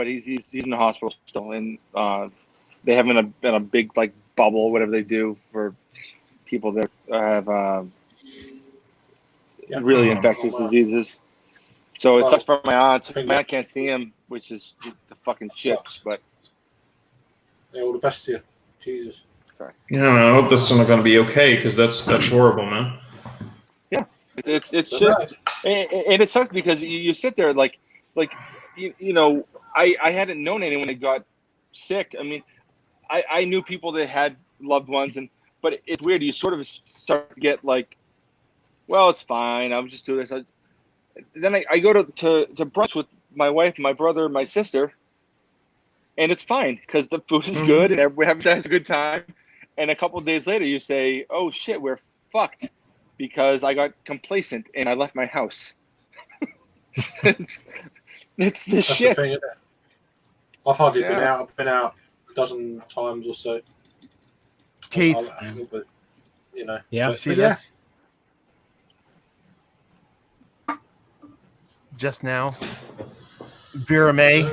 he's in the hospital still, and they have him in a big bubble, whatever they do for people that have Yeah. really infectious diseases. So it Well, sucks for my aunt. I think My aunt can't see him, which is the fucking shit. Sucks. But Yeah, all the best to you. Jesus. Yeah, man, I hope that's not going to be okay because that's horrible, man. it's But shit, no, and it sucks because you sit there like you know, I hadn't known anyone that got sick. I mean, I knew people that had loved ones, but it's weird. You sort of start to get like, well, it's fine. I'll just do this. Then I go to brunch with my wife, my brother, my sister, and it's fine because the food is good and everyone has a good time. And a couple of days later, you say, "Oh shit, we're fucked," because I got complacent and I left my house. it's the that's shit. the thing, isn't it? I've hardly been Yeah. out. I've been out a dozen times or so. Keith, But, you know. Yeah. But, see but yeah. this? Just now. Vera May.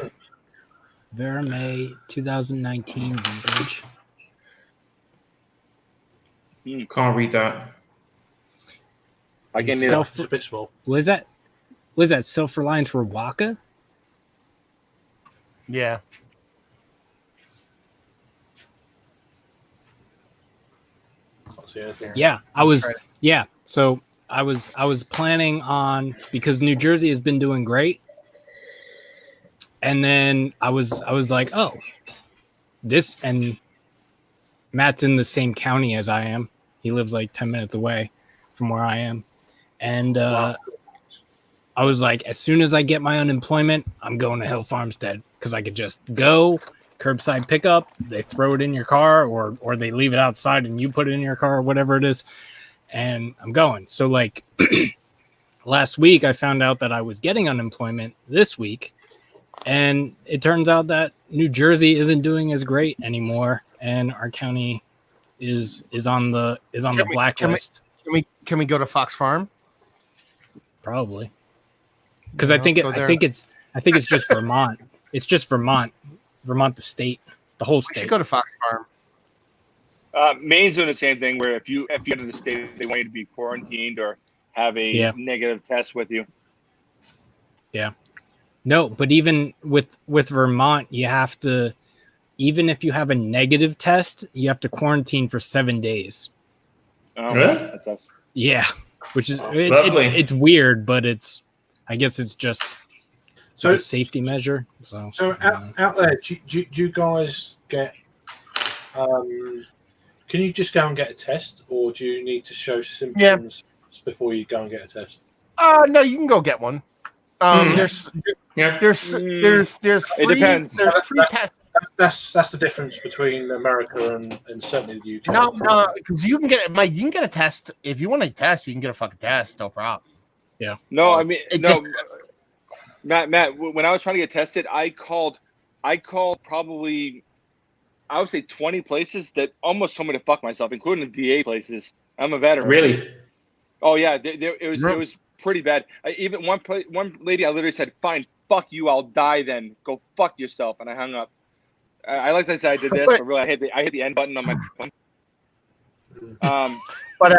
Vera May 2019 vintage. Can't read that. I can Self- It's a bit small. Was that Self-Reliance for Waka? Yeah. Can't see anything. Yeah, I was. Yeah, so I was planning on, because New Jersey has been doing great, and then I was like, oh, this, and Matt's in the same county as I am. He lives like 10 minutes away from where I am, and Wow. I was like, as soon as I get my unemployment, I'm going to Hill Farmstead because I could just go curbside pickup. They throw it in your car, or they leave it outside and you put it in your car, or whatever it is. And I'm going. So like last week, I found out that I was getting unemployment this week, and it turns out that New Jersey isn't doing as great anymore, and our county is on the blacklist. Can we go to Fox Farm? Probably. Because Yeah, I think let's go there. I think it's just Vermont. It's just Vermont, the state, the whole We state. should go to Fox Farm. Maine's doing the same thing where if you enter the state, they want you to be quarantined or have a negative test with you. No, but even with Vermont, you have to, even if you have a negative test, you have to quarantine for 7 days. Oh, Really? that sucks. Yeah, which is Lovely. it's weird, but I guess it's just So a safety measure. So out there, do you guys get? Can you just go and get a test, or do you need to show symptoms before you go and get a test? No, you can go get one. There's free, It depends. There's free tests. That's the difference between America and certainly the UK. No, because you can get it, Mike. You can get a test if you want a test. You can get a fucking test, no problem. No, I mean, It no, just- Matt. When I was trying to get tested, I called probably, I would say 20 places that almost told me to fuck myself, including the VA places. I'm a veteran. Really? Oh yeah, it was pretty bad. Even one lady, I literally said, "Fine, fuck you, I'll die then. Go fuck yourself," and I hung up. I like I said I did this, but really I hit the end button on my phone. But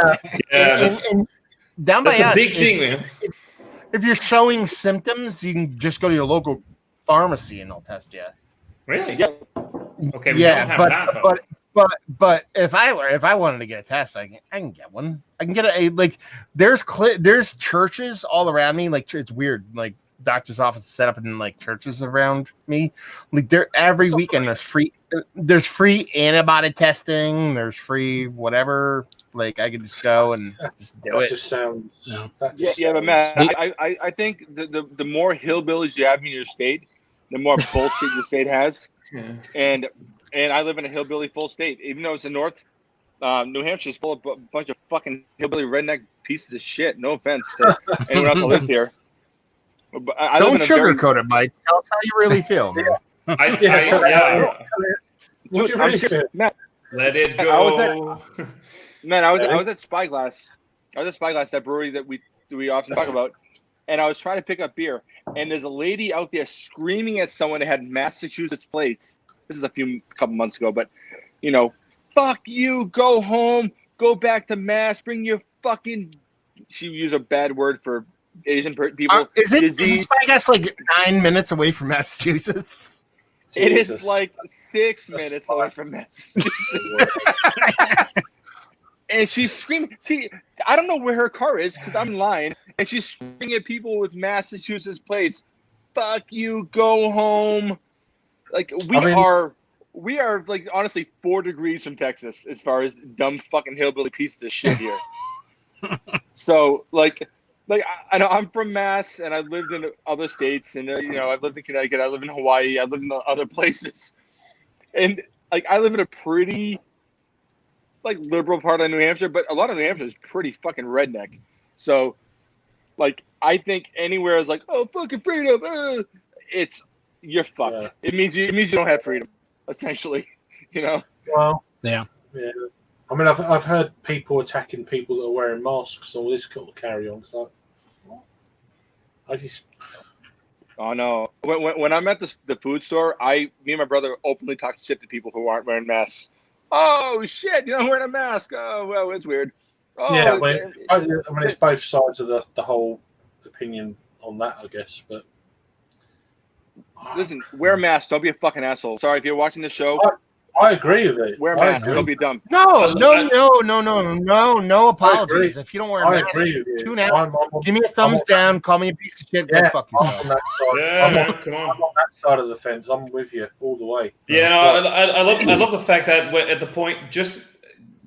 Yeah, and down by that's a us, big thing, man. if you're showing symptoms, you can just go to your local pharmacy and they'll test you. Really? Yeah. Okay, we don't have that though. But if I wanted to get a test, I can get one. I can get a like. There's churches all around me. Like, it's weird. Like, doctor's office set up in like churches around me. Like, there every weekend there's free antibody testing. There's free whatever. Like, I could just go and just do That it. just sounds. No. That just Yeah, but sounds- Matt, I think the more hillbillies you have in your state, the more bullshit your state has. Yeah. And I live in a hillbilly full state, even though it's the north. New Hampshire's full of a bunch of fucking hillbilly redneck pieces of shit. No offense to anyone else that lives here. But I Don't live in a very- sugarcoat it, Mike. Tell us how you really feel. Man. Yeah, what do you I'm really sure- feel? Matt, Let it I go. Man, I was at Spyglass. That brewery that we often talk about, and I was trying to pick up beer, and there's a lady out there screaming at someone that had Massachusetts plates. This is couple months ago, but fuck you, go home, Go back to mass. Bring your fucking. She used a bad word for Asian people. Is this podcast like 9 minutes away from Massachusetts? It is like 6 minutes away from Massachusetts. And she's screaming. I don't know where her car is because I'm lying. And she's screaming at people with Massachusetts plates. Fuck you, go home. Like we are like honestly 4 degrees from Texas as far as dumb fucking hillbilly pieces of shit here. So like I know I'm from Mass and I've lived in other states and I've lived in Connecticut, I live in Hawaii, I live in other places, and like I live in a pretty like liberal part of New Hampshire, but a lot of New Hampshire is pretty fucking redneck. So like I think anywhere is like, oh fucking freedom, you're fucked. Yeah. It means you don't have freedom, essentially. Well, yeah. I mean, I've heard people attacking people that are wearing masks and all this kind of carry on. It's like, what? Oh no! When I'm at the food store, me and my brother openly talk shit to people who aren't wearing masks. Oh shit! You're not wearing a mask. Oh well, it's weird. Oh, yeah, I mean, it's both sides of the whole opinion on that, I guess. But listen, wear a mask. Don't be a fucking asshole. Sorry if you're watching the show. I agree with it. Wear a mask. Don't be dumb. No apologies. If you don't wear a mask, tune out. Give me a thumbs down. Call me a piece of shit. Go fuck yourself. I'm on that side. I'm on that side of the fence. I'm with you all the way. Yeah, no, I love the fact that at the point, just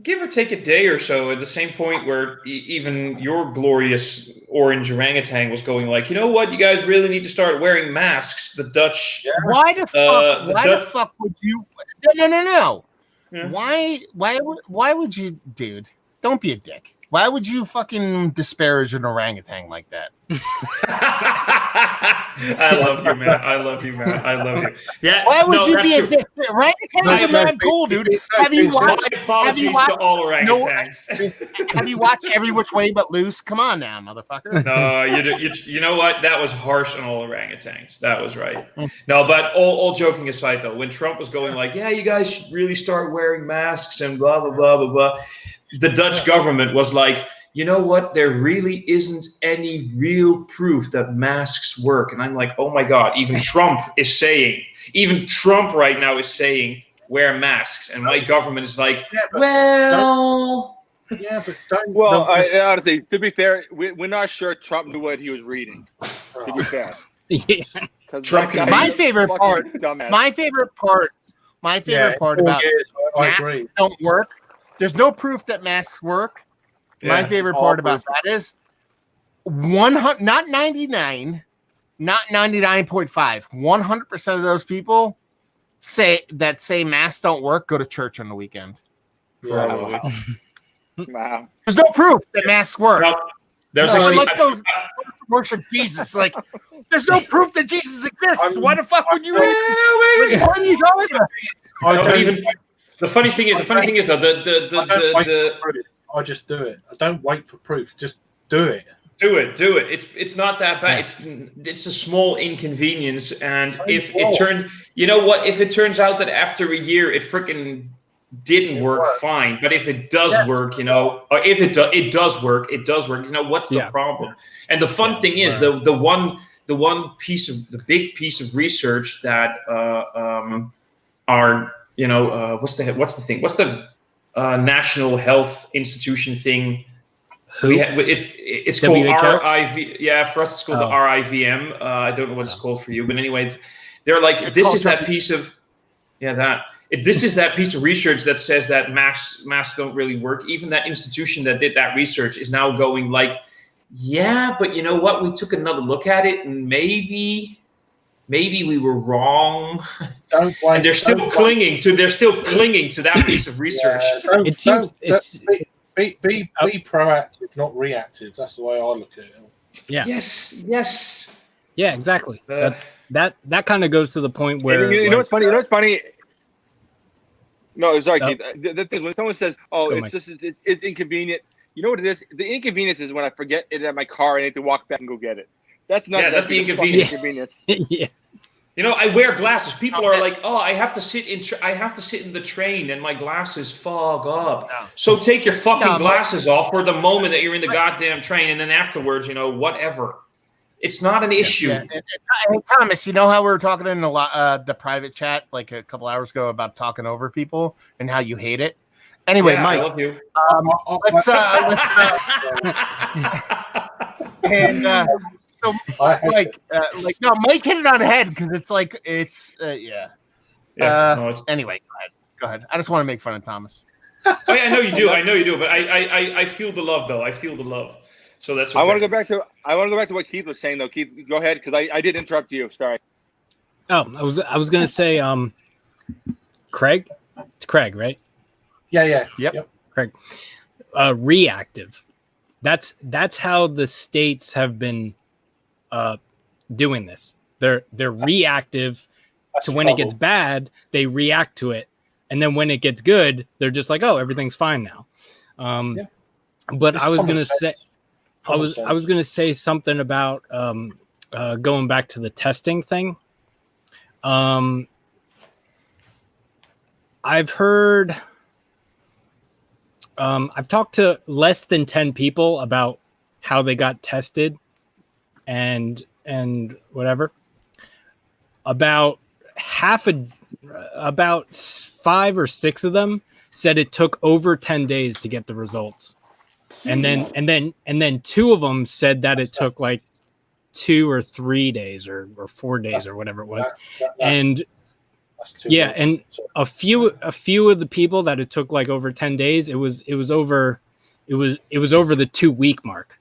give or take a day or so, at the same point where even your glorious orange orangutan was going like, you know what, you guys really need to start wearing masks. The Dutch. Yeah. Why the fuck would you? No. Yeah. Why would you, dude? Don't be a dick. Why would you fucking disparage an orangutan like that? I love you, man. I love you. Yeah. Why would you be a dick? Orangutans are mad cool, dude. Have you watched to all orangutans? Have you watched Every Which Way But Loose? Come on now, motherfucker. No, you know what? That was harsh on all orangutans. That was right. No, but all joking aside, though, when Trump was going like, yeah, you guys should really start wearing masks and blah, blah, blah, blah, blah, the Dutch government was like, you know what? There really isn't any real proof that masks work. And I'm like, oh my God, even Trump right now is saying, wear masks. And my government is like, honestly, to be fair, we're not sure Trump knew what he was reading, to be fair. Yeah. My favorite part about masks don't work. There's no proof that masks work. My favorite part about that is 100, not 99, not 99.5. 100% of those people say masks don't work. Go to church on the weekend. Yeah. Wow. There's no proof that masks work. Let's go worship Jesus. Like, there's no proof that Jesus exists. Why the fuck would you? What are you talking about? The funny thing is though, I just do it. I don't wait for proof. Just do it. Do it. It's not that bad. It's a small inconvenience, and if it turns out that after a year it freaking didn't work, fine. But if it does work, or if it does work, what's the problem? And the fun thing is the big piece of research that what's the National Health Institution thing? It's called RIV. Yeah, for us it's called the RIVM. I don't know what it's called for you, but anyways, they're like, this is that piece of research that says that masks don't really work. Even that institution that did that research is now going like, yeah, but you know what? We took another look at it, and maybe we were wrong. And they're still clinging to that piece of research. Be proactive, not reactive. That's the way I look at it. Yeah. Yes. Yeah, exactly. That kind of goes to the point where you know what's funny. No, sorry, Keith. The thing when someone says, "Oh, it's inconvenient," you know what it is? The inconvenience is when I forget it at my car and I have to walk back and go get it. That's not. Yeah, that's the inconvenience. Yeah. You know, I wear glasses. People are like, "Oh, I have to sit in the train, and my glasses fog up." No. So take your fucking No, glasses off for the moment that you're in the goddamn train, and then afterwards, whatever. It's not an issue. Yeah. And Thomas, you know how we were talking in the private chat like a couple hours ago about talking over people and how you hate it. Anyway, Yeah, Mike, I love you. let's and so Mike, no, Mike hit it on the head because it's like yeah. Anyway, go ahead. I just want to make fun of Thomas. Oh yeah, I know you do. But I feel the love though. I feel the love. So that's. Okay. I want to go back to what Keith was saying though. Keith, go ahead because I did interrupt you. Sorry. Oh, I was gonna say Craig. It's Craig, right? Yeah. Yep. Craig. Reactive. That's how the states have been doing this. They're reactive to when it gets bad, they react to it. And then when it gets good, they're just like, oh, everything's fine now. But I was gonna say I was gonna say something about going back to the testing thing. I've heard I've talked to less than 10 people about how they got tested and whatever. About 5 or 6 of them said it took over 10 days to get the results. And then 2 of them said that it took like 2 or 3 days or 4 days or whatever it was. And a few of the people that it took like over 10 days, it was over the 2-week mark.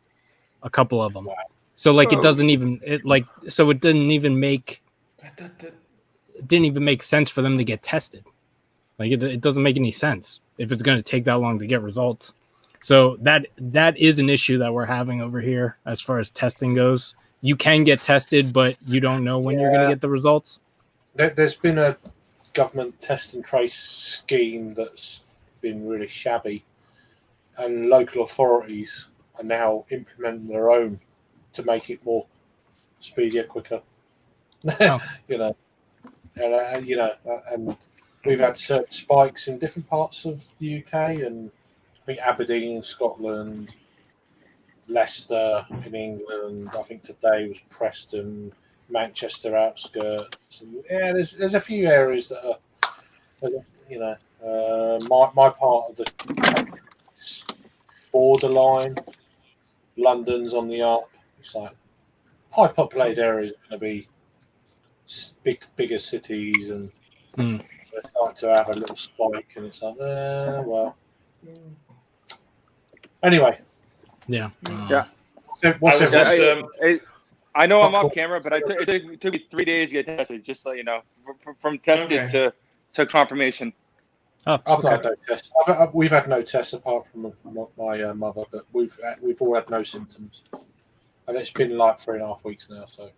A couple of them. So like it didn't even make sense for them to get tested. Like it doesn't make any sense if it's going to take that long to get results. So that is an issue that we're having over here as far as testing goes. You can get tested, but you don't know when you're going to get the results. There's been a government test and trace scheme that's been really shabby, and local authorities are now implementing their own to make it more speedier, quicker. Oh. And we've had certain spikes in different parts of the UK, and I think Aberdeen, Scotland, Leicester in England. I think today was Preston, Manchester outskirts. And there's a few areas that are, my part of the country is borderline. London's on the up. It's like high populated areas are going to be bigger cities, and they're starting to have a little spike, and it's like, well. Anyway. Yeah. I know I'm off camera, but it took me 3 days to get tested, just so you know, from tested to confirmation. Oh, I've not had no tests. We've had no tests apart from my mother, but we've all had no symptoms, and it's been like 3.5 weeks now. So,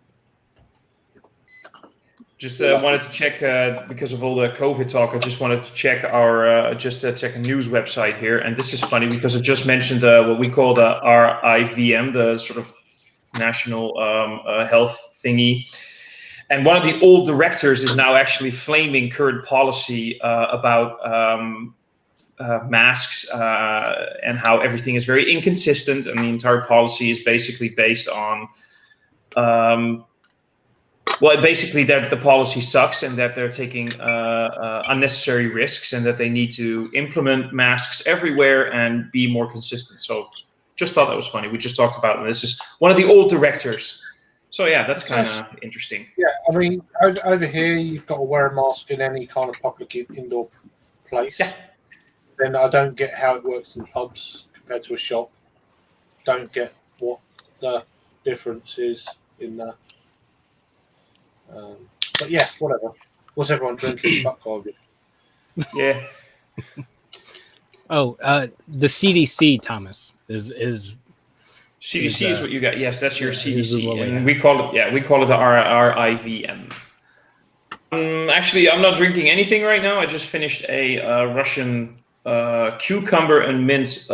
just wanted to check because of all the COVID talk. I just wanted to check our check a news website here, and this is funny because it just mentioned what we call the RIVM, the sort of national health thingy. And one of the old directors is now actually flaming current policy about masks and how everything is very inconsistent. And the entire policy is basically based on, basically that the policy sucks and that they're taking unnecessary risks and that they need to implement masks everywhere and be more consistent. So just thought that was funny. We just talked about it. And this is one of the old directors. So yeah, that's kind of interesting. Yeah, I mean, over here you've got to wear a mask in any kind of public indoor place. Yeah. Then I don't get how it works in pubs compared to a shop. Don't get what the difference is in that. But yeah, whatever. What's everyone drinking? Fuck all of it. Yeah. The CDC, Thomas, is CDC is what you got. Yes, that's your CDC, and we call it the RIVM. Actually, I'm not drinking anything right now. I just finished a Russian cucumber and mint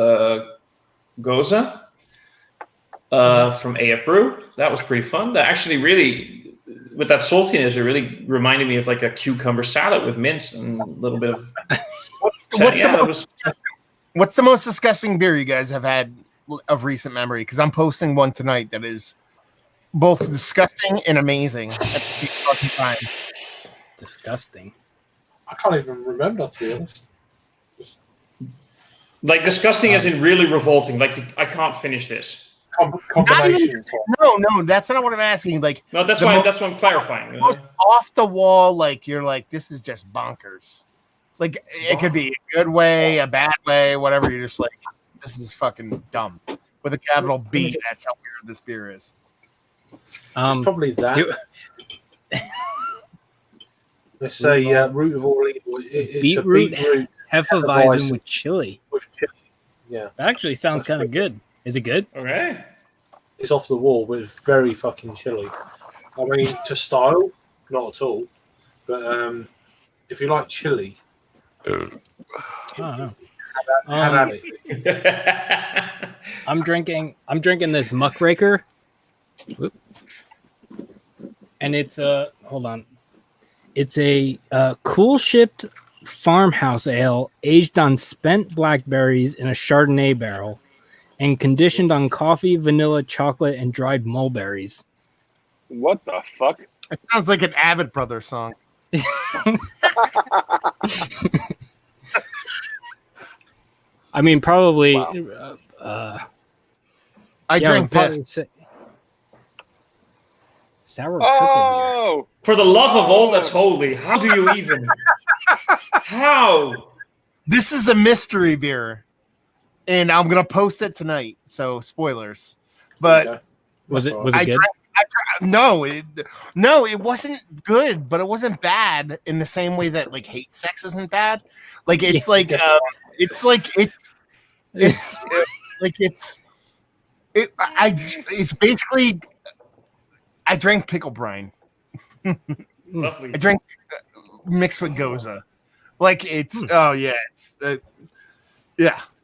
goza from AF Brew. That was pretty fun. That actually really with that saltiness, it really reminded me of like a cucumber salad with mint and a little bit of. What's the most disgusting beer you guys have had of recent memory? Because I'm posting one tonight that is both disgusting and amazing at the same fucking time. Disgusting. I can't even remember, to be honest. Like disgusting as in really revolting. Like I can't finish this. Combination. No, that's not what I'm asking. Like, no, that's why I'm clarifying. Off the wall, like you're like, this is just bonkers. Like it could be a good way, a bad way, whatever. You're just like, this is fucking dumb with a capital B. That's how weird this beer is. It's probably that. Let's say root of all evil. It's beetroot, a beetroot Hefeweizen with chili. Yeah, that actually sounds kind of good. Is it good? Okay. It's off the wall, but it's very fucking chilly. I mean, to style, not at all. But if you like chili, have at it. I'm drinking this Muckraker. Whoop. And it's hold on. It's a cool shipped farmhouse ale aged on spent blackberries in a Chardonnay barrel and conditioned on coffee, vanilla, chocolate, and dried mulberries. What the fuck? It sounds like an Avid Brothers song. I mean, probably. Wow. I drank this. Sour purple beer. For the love of all that's holy, how do you even? How? This is a mystery beer, and I'm gonna post it tonight. So spoilers, but was it good? No, it wasn't good, but it wasn't bad in the same way that like hate sex isn't bad. Like it's it's basically. I drank pickle brine. Lovely. I drank mixed with Goza. Like it's yeah.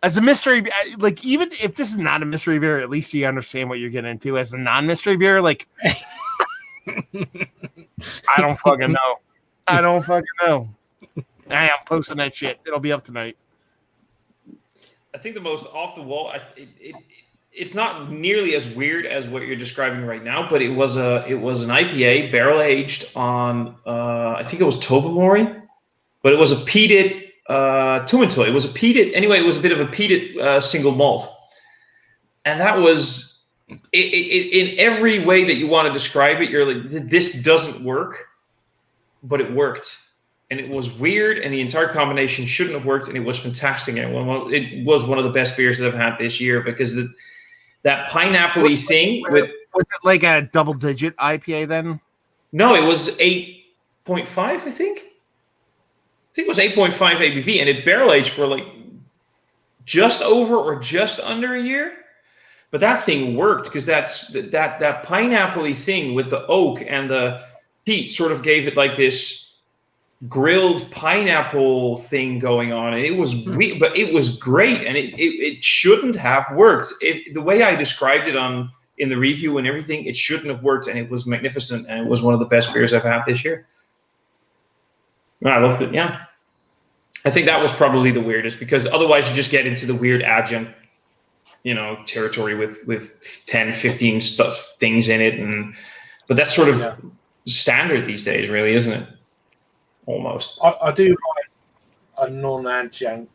As a mystery, like even if this is not a mystery beer, at least you understand what you're getting into. As a non-mystery beer, like I don't fucking know. I am posting that shit. It'll be up tonight. I think the most off the wall. It's not nearly as weird as what you're describing right now, but it was an IPA barrel aged on I think it was Tobermory, but it was a peated Tumentil. It was a peated anyway. It was a bit of a peated single malt, and that was in every way that you want to describe it. You're like, this doesn't work, but it worked. And it was weird, and the entire combination shouldn't have worked, and it was fantastic. And it was one of the best beers that I've had this year because that pineapple-y thing was it like a double-digit IPA then? No, it was 8.5, I think. I think it was 8.5 ABV, and it barrel-aged for like just over or just under a year. But that thing worked because that pineapple-y thing with the oak and the peat sort of gave it like this grilled pineapple thing going on, and it was weird, but it was great, and it shouldn't have worked. The way I described it in the review and everything, it shouldn't have worked, and it was magnificent, and it was one of the best beers I've had this year. And I loved it. Yeah, I think that was probably the weirdest because otherwise you just get into the weird adjunct, territory with 10, 15 things in it, but that's sort of standard these days, really, isn't it? Almost. I do like a non-adjunct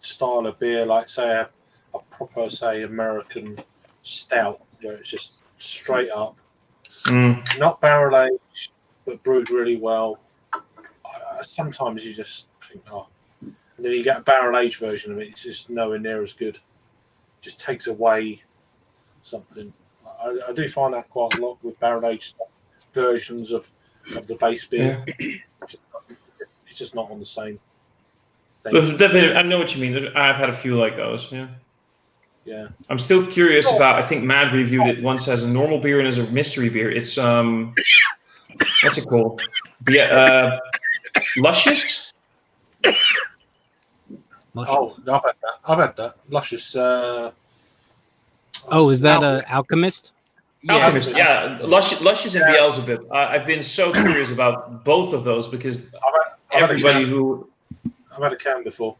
style of beer, like say a proper, say, American stout, where it's just straight up, not barrel aged, but brewed really well. Sometimes you just think, and then you get a barrel aged version of it. It's just nowhere near as good. It just takes away something. I do find that quite a lot with barrel aged versions of the base beer. Yeah. It's just not on the same thing. I know what you mean. I've had a few like those. Yeah. I'm still curious about. I think Mad reviewed it once as a normal beer and as a mystery beer. It's what's it called? Luscious. Oh, I've had that. Luscious. Is that Alchemist? Alchemist, Luscious and Beelzebub. I've been so curious about both of those because I've had a can before.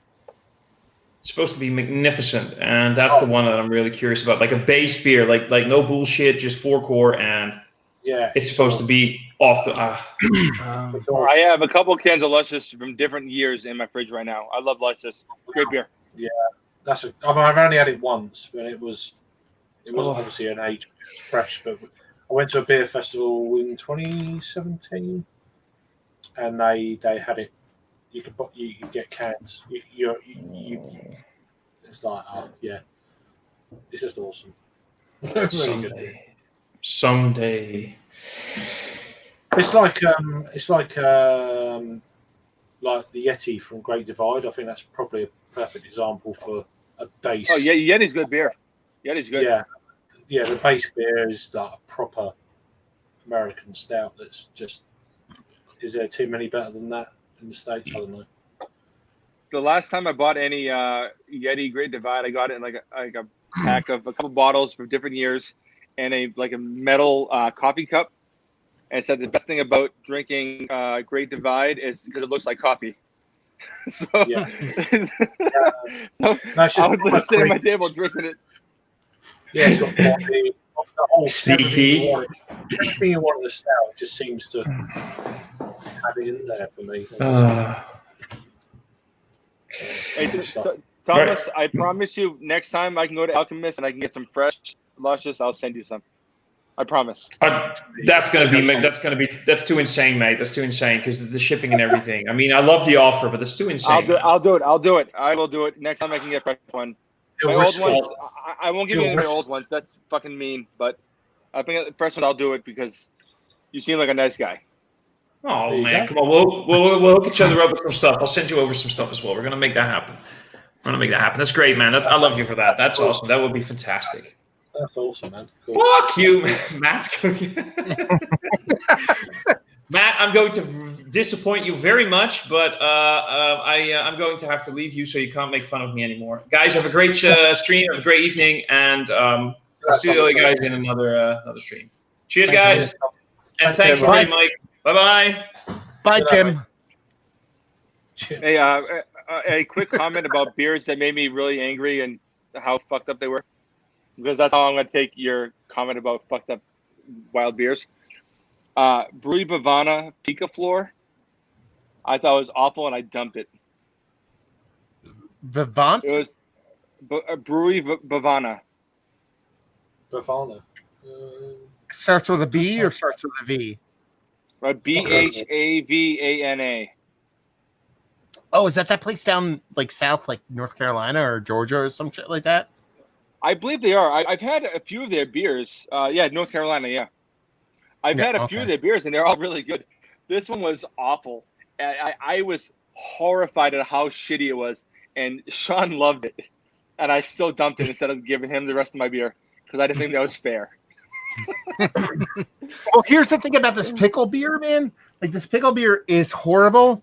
It's supposed to be magnificent, and that's the one that I'm really curious about. Like a base beer, like no bullshit, just 4-core, and it's supposed to be off the. I have a couple cans of Luscious from different years in my fridge right now. I love Luscious. Great beer. Yeah, I've only had it once, but it wasn't obviously an age fresh. But I went to a beer festival in 2017, and they had it. You get cans. It's like, it's just awesome. Really Someday. It's like the Yeti from Great Divide. I think that's probably a perfect example for a base. Oh yeah, Yeti's good beer. Yeti's good. Yeah. The base beer is like a proper American stout. That's just. Is there too many better than that in the States? I don't know. The last time I bought any Yeti Great Divide, I got it in like a pack of a couple bottles from different years, and a metal coffee cup. And it said the best thing about drinking Great Divide is because it looks like coffee. So, so I was sitting at my table drinking it. Yeah, it's got coffee. Sneaky. Everything you want in the stout just seems to have it in there for me. Hey, Thomas, I promise you, next time I can go to Alchemist and I can get some fresh Luscious, I'll send you some. I promise. That's too insane, mate. That's too insane because the shipping and everything. I mean, I love the offer, but that's too insane. I'll do it. I will do it next time I can get fresh one. My old ones, I won't give you any of my old ones. That's fucking mean. But I think the first one I'll do it because you seem like a nice guy. Oh man, come on. We'll hook each other up with some stuff. I'll send you over some stuff as well. We're gonna make that happen. That's great, man. I love you for that. That's awesome. That would be fantastic. That's awesome, man. Cool. Fuck you, Matt. Matt, I'm going to disappoint you very much, but I'm going to have to leave you so you can't make fun of me anymore. Guys, have a great stream. Have a great evening, and I'll see you guys in another stream. Cheers, guys, and thanks for Mike. Bye-bye. Bye, Jim. Hey, a quick comment about beers that made me really angry and how fucked up they were. Because that's how I'm going to take your comment about fucked up wild beers. Brewery Bavana Pickled. I thought it was awful and I dumped it. Vivant? It was Brewery Bavana. Bavana. Starts with a B or starts with a V? Bhavana. Oh, is that place down like south, like North Carolina or Georgia or some shit like that? I believe they are. I've had a few of their beers. North Carolina, yeah. I've had a few of their beers, and they're all really good. This one was awful. I was horrified at how shitty it was, and Sean loved it. And I still dumped it instead of giving him the rest of my beer because I didn't think that was fair. Well, here's the thing about this pickle beer, man. Like, this pickle beer is horrible,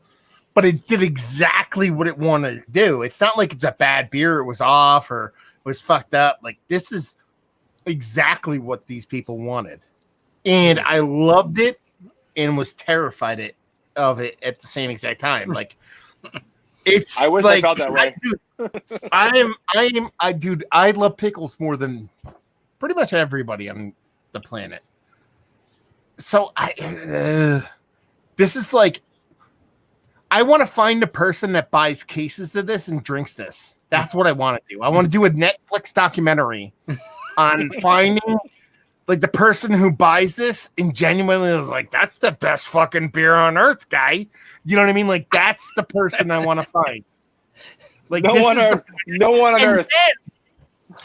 but it did exactly what it wanted to do. It's not like it's a bad beer. It was off or was fucked up. Like, this is exactly what these people wanted. And I loved it and was terrified of it at the same exact time. Like, it's I wish like, I felt that way. I love pickles more than pretty much everybody on the planet. So this is like, I want to find a person that buys cases of this and drinks this. That's what I want to do. I want to do a Netflix documentary on finding like the person who buys this and genuinely is like, that's the best fucking beer on earth, guy. You know what I mean? Like, that's the person I want to find. Like, no one on earth.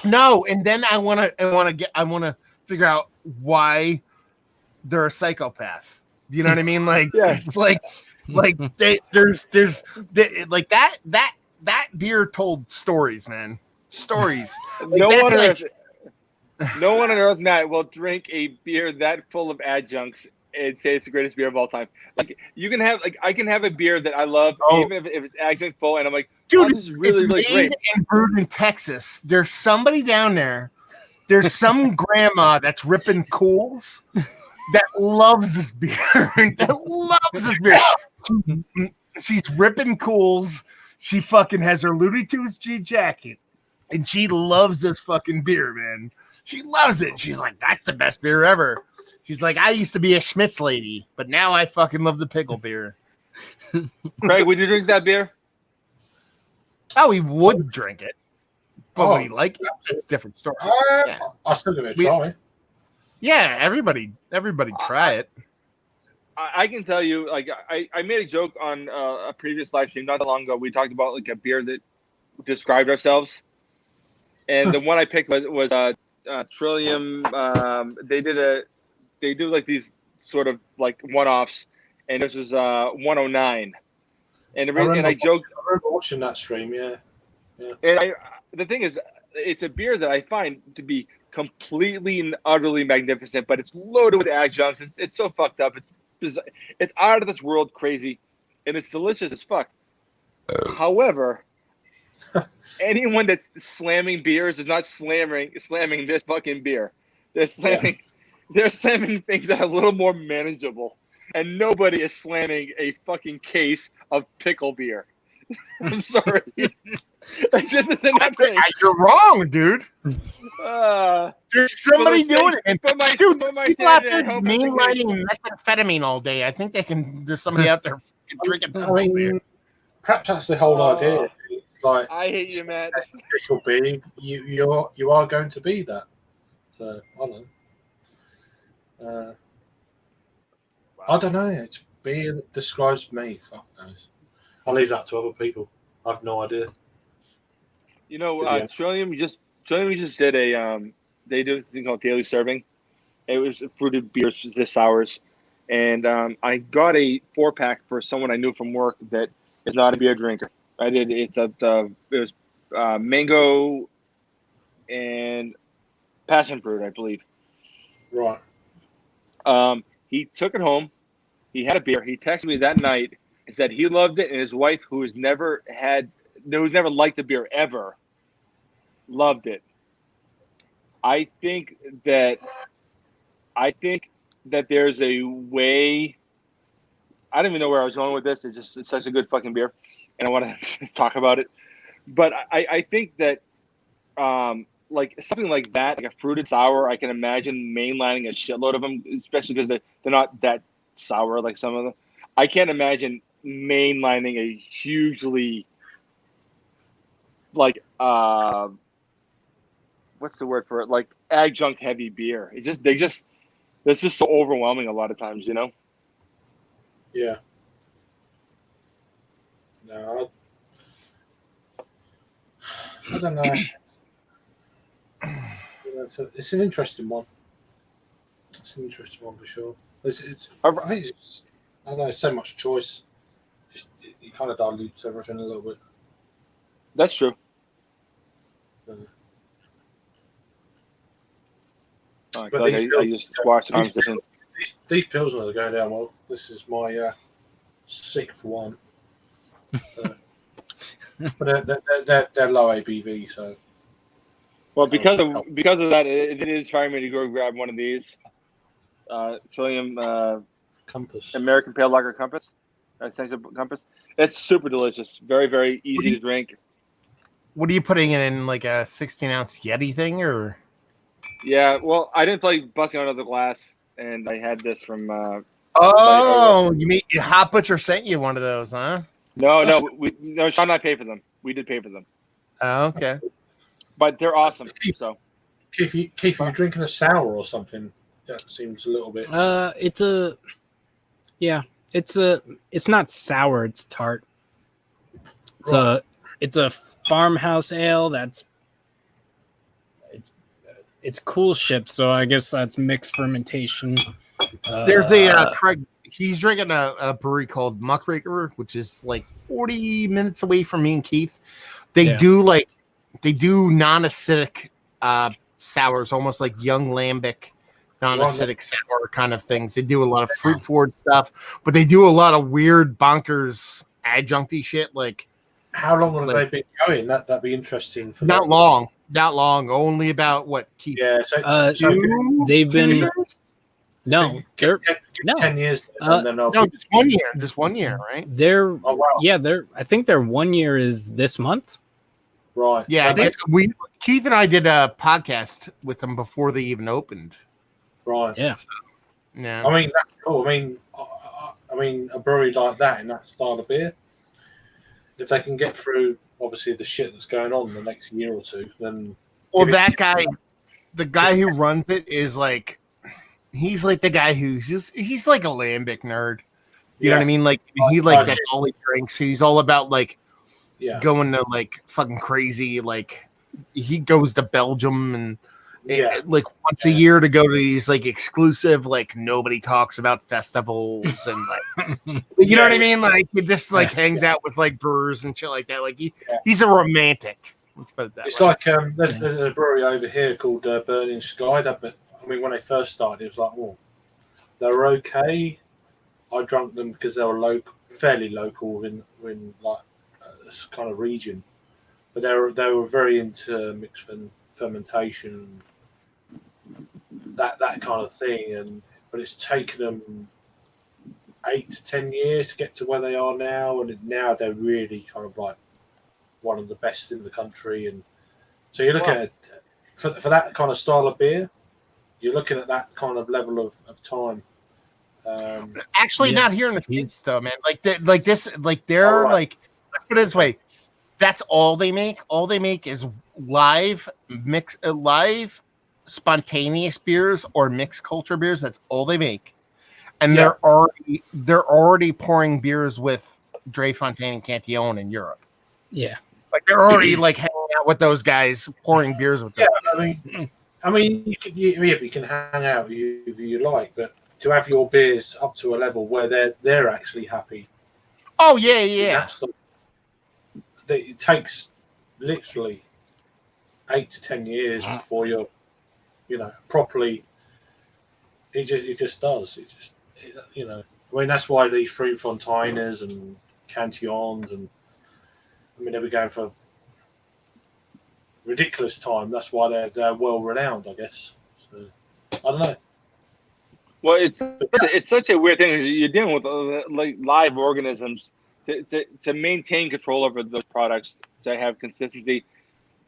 And then I want to figure out why they're a psychopath. You know what I mean? Like, It's like there's like that beer told stories, man. Stories. Like, no one on earth, Matt, will drink a beer that full of adjuncts and say it's the greatest beer of all time. Like, you can have, like, I can have a beer that I love, even if it's adjunct full, and I'm like, dude, this is really, really great. And brewed in Texas. There's somebody down there There's some grandma that's ripping cools that loves this beer. She's ripping cools. She fucking has her Looney Tunes G jacket, and she loves this fucking beer, man. She loves it. She's like, that's the best beer ever. She's like, I used to be a Schmitz lady, but now I fucking love the pickle beer. Craig, would you drink that beer? Oh, he would drink it. But would he like it? It's a different story. Yeah. I'll still give it a try. Yeah, everybody try it. I can tell you, like, I made a joke on a previous live stream not that long ago. We talked about like a beer that described ourselves, and the one I picked was Trillium. They do like these sort of like one-offs, and this was 109. And I joked. I remember watching that stream, yeah. And the thing is, it's a beer that I find to be completely and utterly magnificent, but it's loaded with adjuncts. It's so fucked up. It's out of this world crazy, and it's delicious as fuck. However, anyone that's slamming beers is not slamming this fucking beer. They're slamming things that are a little more manageable, and nobody is slamming a fucking case of pickle beer. I'm sorry. It just isn't happening. You're wrong, dude. There's somebody doing it. People out there mainlining methamphetamine all day. I think there's somebody out there drinking beer. Perhaps that's the whole idea. It's like, I hate you, Matt. Pickle beer, you are going to be that. So I don't know. I don't know. It's beer that describes me. Fuck knows. I'll leave that to other people. I have no idea. You know, Trillium just did they do a thing called daily serving. It was fruited beers, this sours, and I got a 4-pack for someone I knew from work that is not a beer drinker. It was mango and passion fruit, I believe. Right. He took it home. He had a beer. He texted me that night and said he loved it, and his wife, who's never liked the beer ever, loved it. I think that there's a way. I don't even know where I was going with this. It's such a good fucking beer, and I want to talk about it. But I think that like something like that, like a fruited sour, I can imagine mainlining a shitload of them, especially because they're not that sour like some of them. I can't imagine mainlining a hugely like what's the word for it? Like adjunct heavy beer. It's just so overwhelming a lot of times, you know? Yeah. No, I don't know. It's an interesting one. It's an interesting one for sure. I think I don't know, so much choice. It kind of dilutes everything a little bit. That's true. I just watched the conversation. These Pilsners are going down well. This is my 6th one. So, but they're low ABV, so. Well, because of that, it is trying me to go grab one of these. Trillium Compass. American Pale Lager Compass. Essential Compass. It's super delicious. Very, very easy to drink. What are you putting it in, like a 16-ounce Yeti thing, or? Yeah, well, I didn't feel like busting out another glass, and I had this from. You mean Hot Butcher sent you one of those, huh? No, Sean and I paid for them. We did pay for them. Oh, okay. But they're awesome. So, Keith, you're drinking a sour or something. That seems a little bit. It's not sour. It's tart. It's a farmhouse ale. It's cool ship. So I guess that's mixed fermentation. There's a Craig. He's drinking a brewery called Muckraker, which is like 40 minutes away from me and Keith. They do non-acidic sours, almost like young lambic non-acidic sour kind of things. They do a lot of fruit forward stuff, but they do a lot of weird bonkers adjuncty shit. Like, how long have they been going? That'd be interesting. Not long. that long. Only about what? Keith? Yeah, so they've been years? no, they're no. 10 years, and then No, just 1 year. Just 1 year, right? They're oh wow, yeah, I think their 1 year is this month. right. Yeah, I think Keith and I did a podcast with them before they even opened. Right. Yeah. Yeah. I mean, that's cool. I mean, a brewery like that in that style of beer, if they can get through, obviously, the shit that's going on in the next year or two, then. Well, that guy, the guy who runs it is like, he's like the guy he's like a lambic nerd. You know what I mean? Like that's all he drinks. He's all about like going to like fucking crazy. Like he goes to Belgium and like once a year to go to these like exclusive, like nobody talks about festivals and like you know what I mean? Like he just like hangs out with like brewers and shit like that. Like he's a romantic. Let's put it that it's way. like there's a brewery over here called Burning Sky. But I mean, when they first started, it was like, oh, they were okay. I drank them because they were fairly local in like this kind of region, but they were very into mixed fermentation, that kind of thing. But it's taken them 8 to 10 years to get to where they are now, and now they're really kind of like one of the best in the country. And so you're looking at for that kind of style of beer, you're looking at that kind of level of time. Actually, not here in the States though, man. They're like, let's put it this way. That's all they make. All they make is live spontaneous beers or mixed culture beers. That's all they make. And they're already pouring beers with Dre Fontaine and Cantillon in Europe. Yeah. Like they're already like hanging out with those guys, pouring beers with them. Yeah, I mean, you can hang out if you like, but to have your beers up to a level where they're actually happy. Oh yeah. It takes literally 8 to 10 years before you're, properly. It just does. I mean, that's why these fruit fontainers and cantillons and they were going for ridiculous time. That's why they're well renowned, I guess. So, I don't know. Well, it's such a weird thing. You're dealing with like live organisms to maintain control over those products, to have consistency.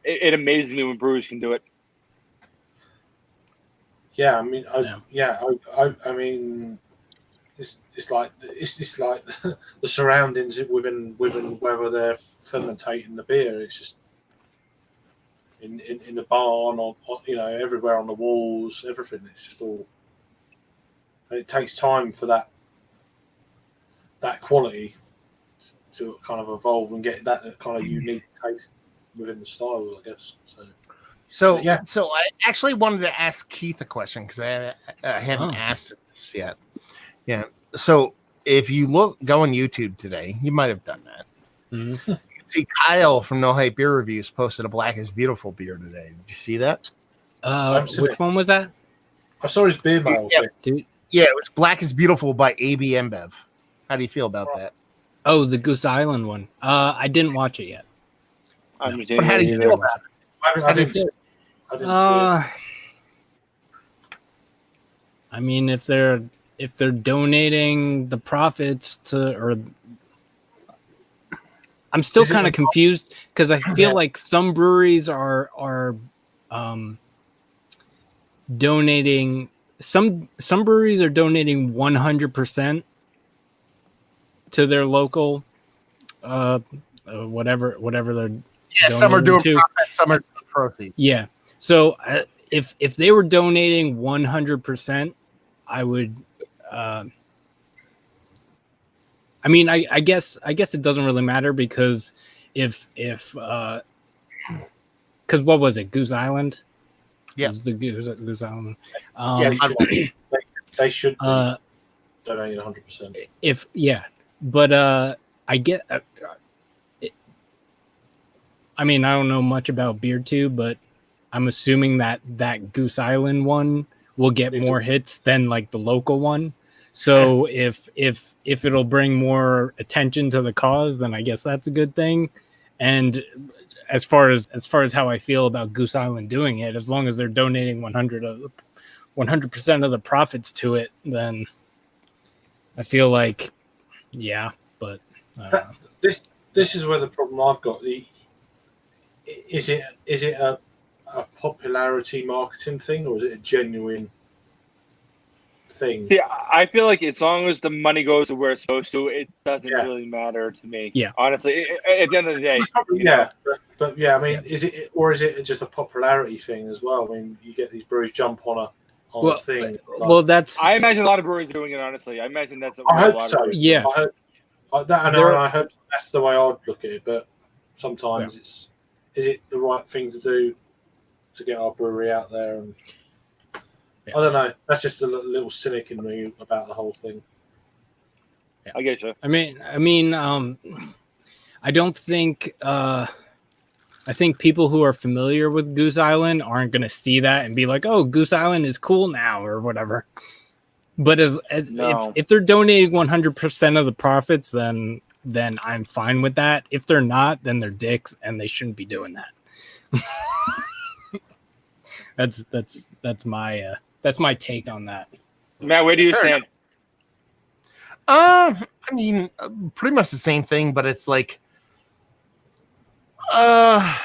It amazes me when brewers can do it. Yeah, I mean, I mean, it's like the surroundings within whether they're fermentating the beer. It's just in the barn or everywhere on the walls, everything. It's just all. And it takes time for that quality to kind of evolve and get that kind of unique taste within the styles, I guess. So I actually wanted to ask Keith a question because I haven't asked this yet. Yeah. So if you go on YouTube today, you might have done that. Mm-hmm. You can see Kyle from No Hype Beer Reviews posted a Black is Beautiful beer today. Did you see that? Which one was that? I saw his beer mail thing. Dude. Yeah, it was Black is Beautiful by AB InBev. How do you feel about that? Oh, the Goose Island one. I didn't watch it yet. But how do you feel about it? I didn't see it. I mean, if they're donating the profits I'm still kind of confused because I feel like some breweries are donating. Some breweries are donating 100% to their local, whatever they're. Yeah, some are doing profit, some are doing proceeds. Yeah, so if they were donating 100%, I would. I mean, I guess it doesn't really matter because if because what was it, Goose Island? Yeah, it was the Goose Island. They should donate 100%. But I get. I mean, I don't know much about Beer Tube, but I'm assuming that Goose Island one will get more hits than like the local one. So if it'll bring more attention to the cause, then I guess that's a good thing. And as far as how I feel about Goose Island doing it, as long as they're donating 100% of the profits to it, then I feel like, yeah, but I don't know. This is where the problem I've got. Is it a popularity marketing thing, or is it a genuine thing? See, I feel like as long as the money goes to where it's supposed to, it doesn't Yeah. really matter to me. Yeah. Honestly, at the end of the day, But yeah, I mean, is it just a popularity thing as well? I mean, you get these breweries jump on a thing. That's. I imagine a lot of breweries are doing it. Honestly, I imagine that's. I hope so. Yeah. I hope that's the way I'd look at it. But sometimes is it the right thing to do to get our brewery out there? And I don't know. That's just a little cynic in me about the whole thing. Yeah. I get you. I mean, I don't think. I think people who are familiar with Goose Island aren't going to see that and be like, "Oh, Goose Island is cool now" or whatever. But if they're donating 100% of the profits, then I'm fine with that. If they're not, then they're dicks and they shouldn't be doing that. That's my take on that. Matt, where do you stand? I mean, pretty much the same thing, but it's like, how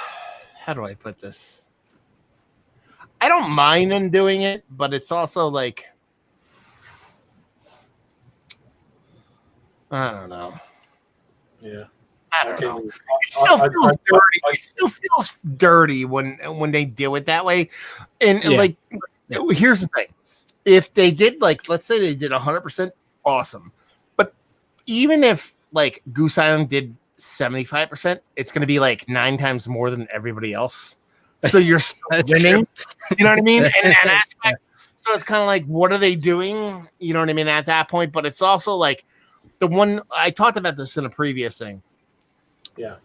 do I put this? I don't mind them doing it, but it's also like, I don't know. Yeah. I don't know. It still feels dirty. It still feels dirty when they do it that way. And like, here's the thing: if they did, like, let's say they did 100%, awesome. But even if like Goose Island did 75%, it's going to be like 9 times more than everybody else. So you're still winning. You know what I mean? And so it's kind of like, what are they doing? You know what I mean? At that point, but it's also like the one I talked about this in a previous thing. Yeah.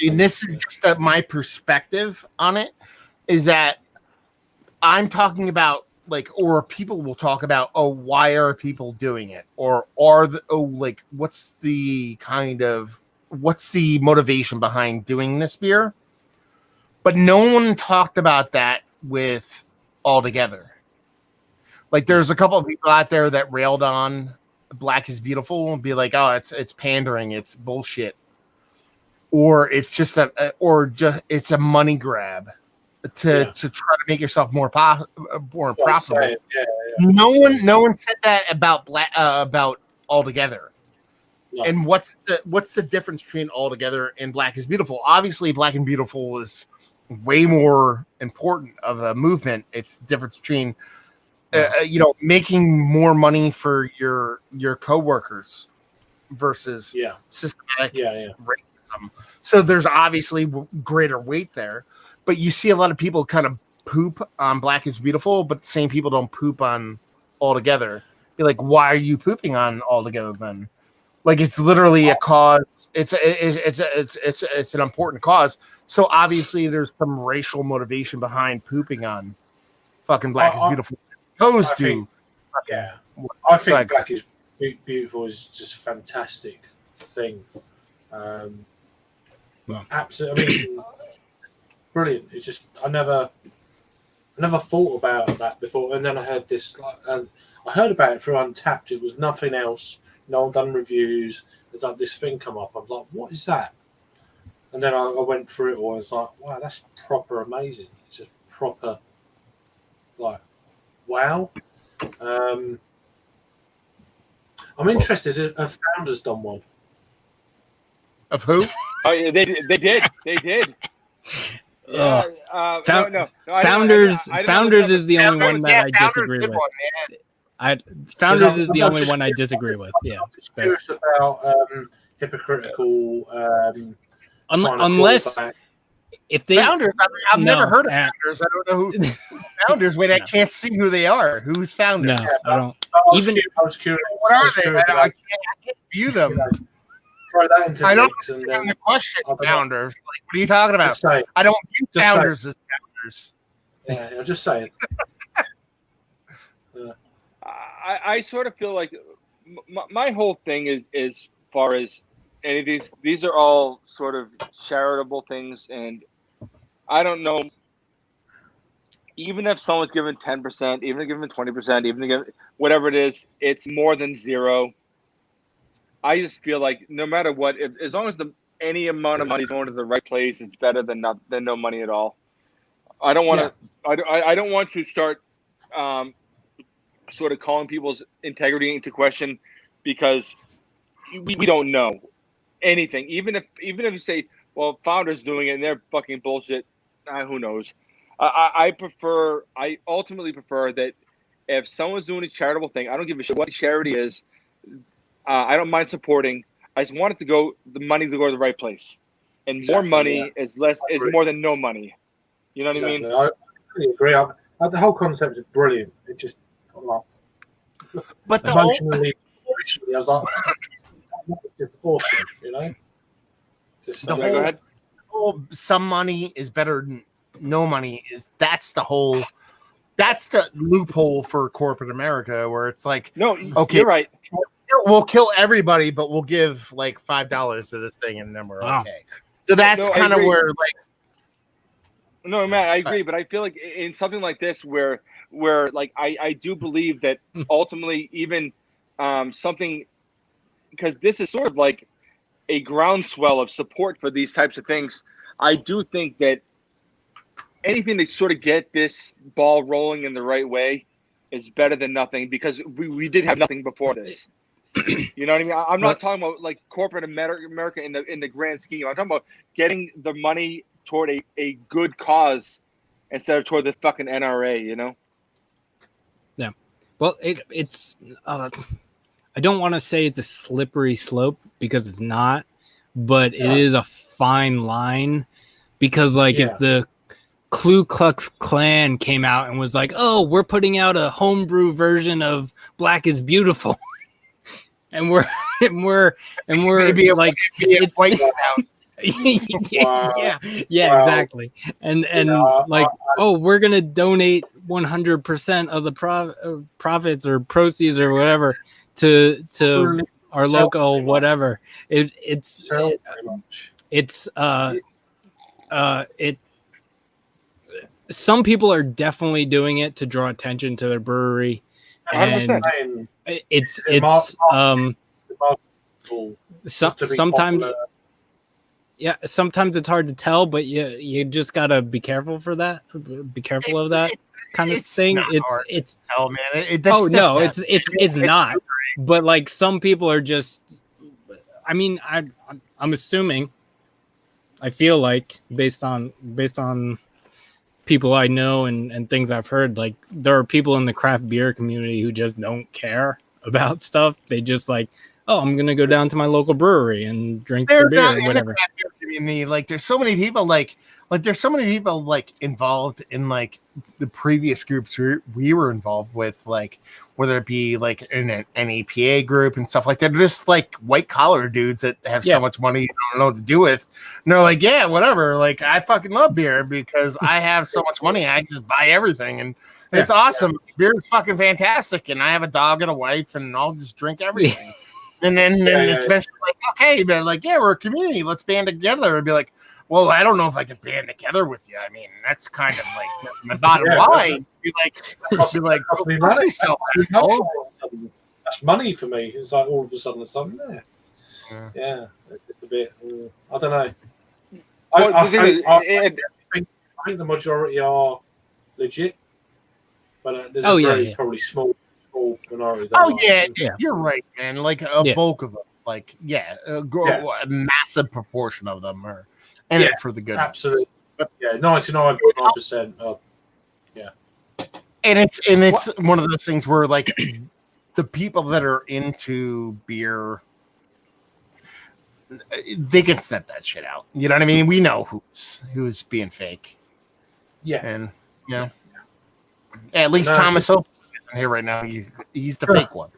And this is just my perspective on it, is that I'm talking about, like, or people will talk about, oh, why are people doing it? Or what's the motivation behind doing this beer? But no one talked about that with Altogether. Like, there's a couple of people out there that railed on Black is Beautiful and be like, oh, it's pandering, it's bullshit. Or it's just it's a money grab to try to make yourself more profitable. No one said that about about Altogether. No. And what's the difference between Altogether and Black is Beautiful? Obviously, Black and Beautiful is way more important of a movement. It's the difference between making more money for your coworkers versus systematic racism. So there's obviously greater weight there, but you see a lot of people kind of poop on Black is Beautiful, but the same people don't poop on Altogether. Be like, why are you pooping on Altogether then? Like, it's literally a cause. It's an important cause. So obviously there's some racial motivation behind pooping on fucking Black is Beautiful. I think Black is Beautiful is just a fantastic thing. Absolutely, I mean, brilliant. It's just I never thought about that before, and then I heard this. I heard about it through Untapped. It was nothing else. No one done reviews. There's like this thing come up. I was like, what is that? And then I went through it all. And I was like, wow, that's proper amazing. It's just proper, like, wow. I'm interested if Founders done one. Of who? Oh, yeah, they did. Founders is the only one that I disagree with. Founders is the only one I disagree with. Yeah. I'm just curious about hypocritical. Unless if they Founders, I've never heard of Founders. I don't know who Founders. Wait, I can't see who they are. Who's Founders? No, I don't. I was curious. What are they? I can't view them. Throw that into I don't understand the question. Founders. Like, what are you talking about? I don't view Founders as Founders. Yeah, I'm just saying. I sort of feel like my whole thing is far as any of these are all sort of charitable things, and I don't know. Even if someone's given 10%, even if given 20%, even if whatever it is, it's more than zero. I just feel like no matter what, as long as any amount of money is going to the right place, it's better than no money at all. I don't want to. I don't want to start sort of calling people's integrity into question because we don't know anything. Even if you say, well, Founder's doing it and they're fucking bullshit, who knows? I ultimately prefer that if someone's doing a charitable thing, I don't give a shit what charity is. I don't mind supporting. I just want the money to go to the right place, and more money is more than no money. You know what I mean? I really agree. The whole concept is brilliant. It just, but emotionally, I was like, just awesome. You know. Just go ahead. Some money is better than no money. That's the loophole for corporate America, where it's like, no, okay, you're right. We'll kill everybody, but we'll give like $5 to this thing, and then we're okay. So that's kind of where, like, no, Matt, I agree, but I feel like in something like this, where like I do believe that ultimately, even something, because this is sort of like a groundswell of support for these types of things. I do think that anything to sort of get this ball rolling in the right way is better than nothing, because we did have nothing before this. You know what I mean? I'm not talking about like corporate America in the grand scheme. I'm talking about getting the money toward a good cause instead of toward the fucking NRA, you know? Yeah. Well, it's I don't want to say it's a slippery slope, because it's not, but it is a fine line, because like if the Ku Klux Klan came out and was like, "Oh, we're putting out a homebrew version of Black is Beautiful," and we're maybe like, it's white out. yeah, exactly, and like, oh, we're gonna donate 100% of the profits or proceeds or whatever to our local whatever. Some people are definitely doing it to draw attention to their brewery, and 100%. sometimes. Yeah, sometimes it's hard to tell, but you just gotta be careful for that. Be careful of that kind of thing. It's oh man, it's not. But like, some people are just. I mean, I'm assuming. I feel like based on people I know and things I've heard, like, there are people in the craft beer community who just don't care about stuff. They just like, oh, I'm gonna go down to my local brewery and drink the beer and whatever. Like, there's so many people involved in like the previous groups we were involved with, like whether it be like in an NEPA group and stuff like that. They're just like white collar dudes that have so much money you don't know what to do with. And they're like, yeah, whatever. Like, I fucking love beer because I have so much money. I just buy everything, and it's awesome. Beer is fucking fantastic, and I have a dog and a wife, and I'll just drink everything. And then it's eventually like, okay, but like, yeah, we're a community. Let's band together. And be like, well, I don't know if I can band together with you. I mean, that's kind of like my bottom line. Be like, that's money for me. It's like all of a sudden there's something there. Yeah, it's just a bit. I don't know. I think the majority are legit, but there's probably small minority. You're right, man. Like a bulk of them, like a massive proportion of them are in it for the good. Absolutely, 99.9%. And it's one of those things where like the people that are into beer, they can sniff that shit out. You know what I mean? We know who's being fake. Yeah, and at least Thomas Hope isn't here right now. He's the fake one.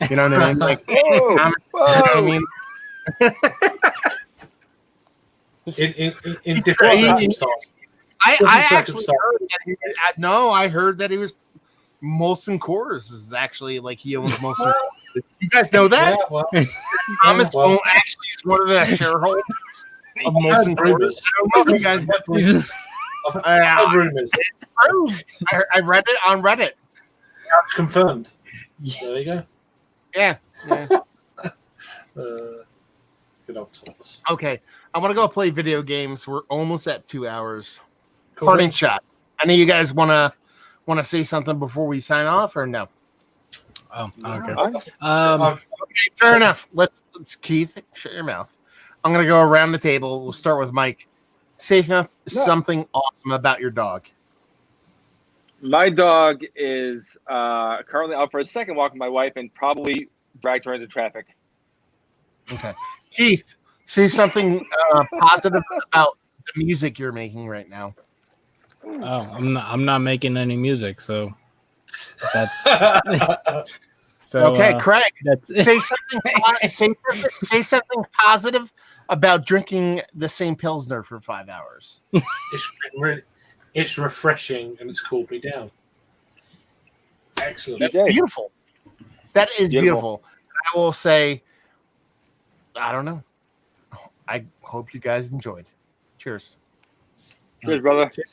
You know what I mean? Like, Thomas, I mean, in different circumstances. I actually heard that I heard that he was Molson Coors is actually like he owns Molson. You guys know that? Yeah, well, Thomas well. Bone actually is one of the shareholders of I've Molson heard rumors. I don't know if you guys I've heard rumors. I read it on Reddit. It's confirmed. There you go. Yeah. Good old Thomas. Okay. I want to go play video games. We're almost at 2 hours. Cool. Parting shots. I know you guys want to say something before we sign off, or no? Oh, okay. Okay, fair enough. Let's Keith, shut your mouth. I'm gonna go around the table. We'll start with Mike. Say something awesome about your dog. My dog is currently out for a second walk with my wife and probably dragged her into traffic. Okay. Keith, say something positive about the music you're making right now. Oh, I'm not making any music, so that's so. Okay, Craig. That's Say something positive about drinking the same Pilsner for 5 hours. It's refreshing and it's cooled me down. Excellent. That's beautiful. That is beautiful. I will say, I don't know. I hope you guys enjoyed. Cheers. Cheers, brother. See you.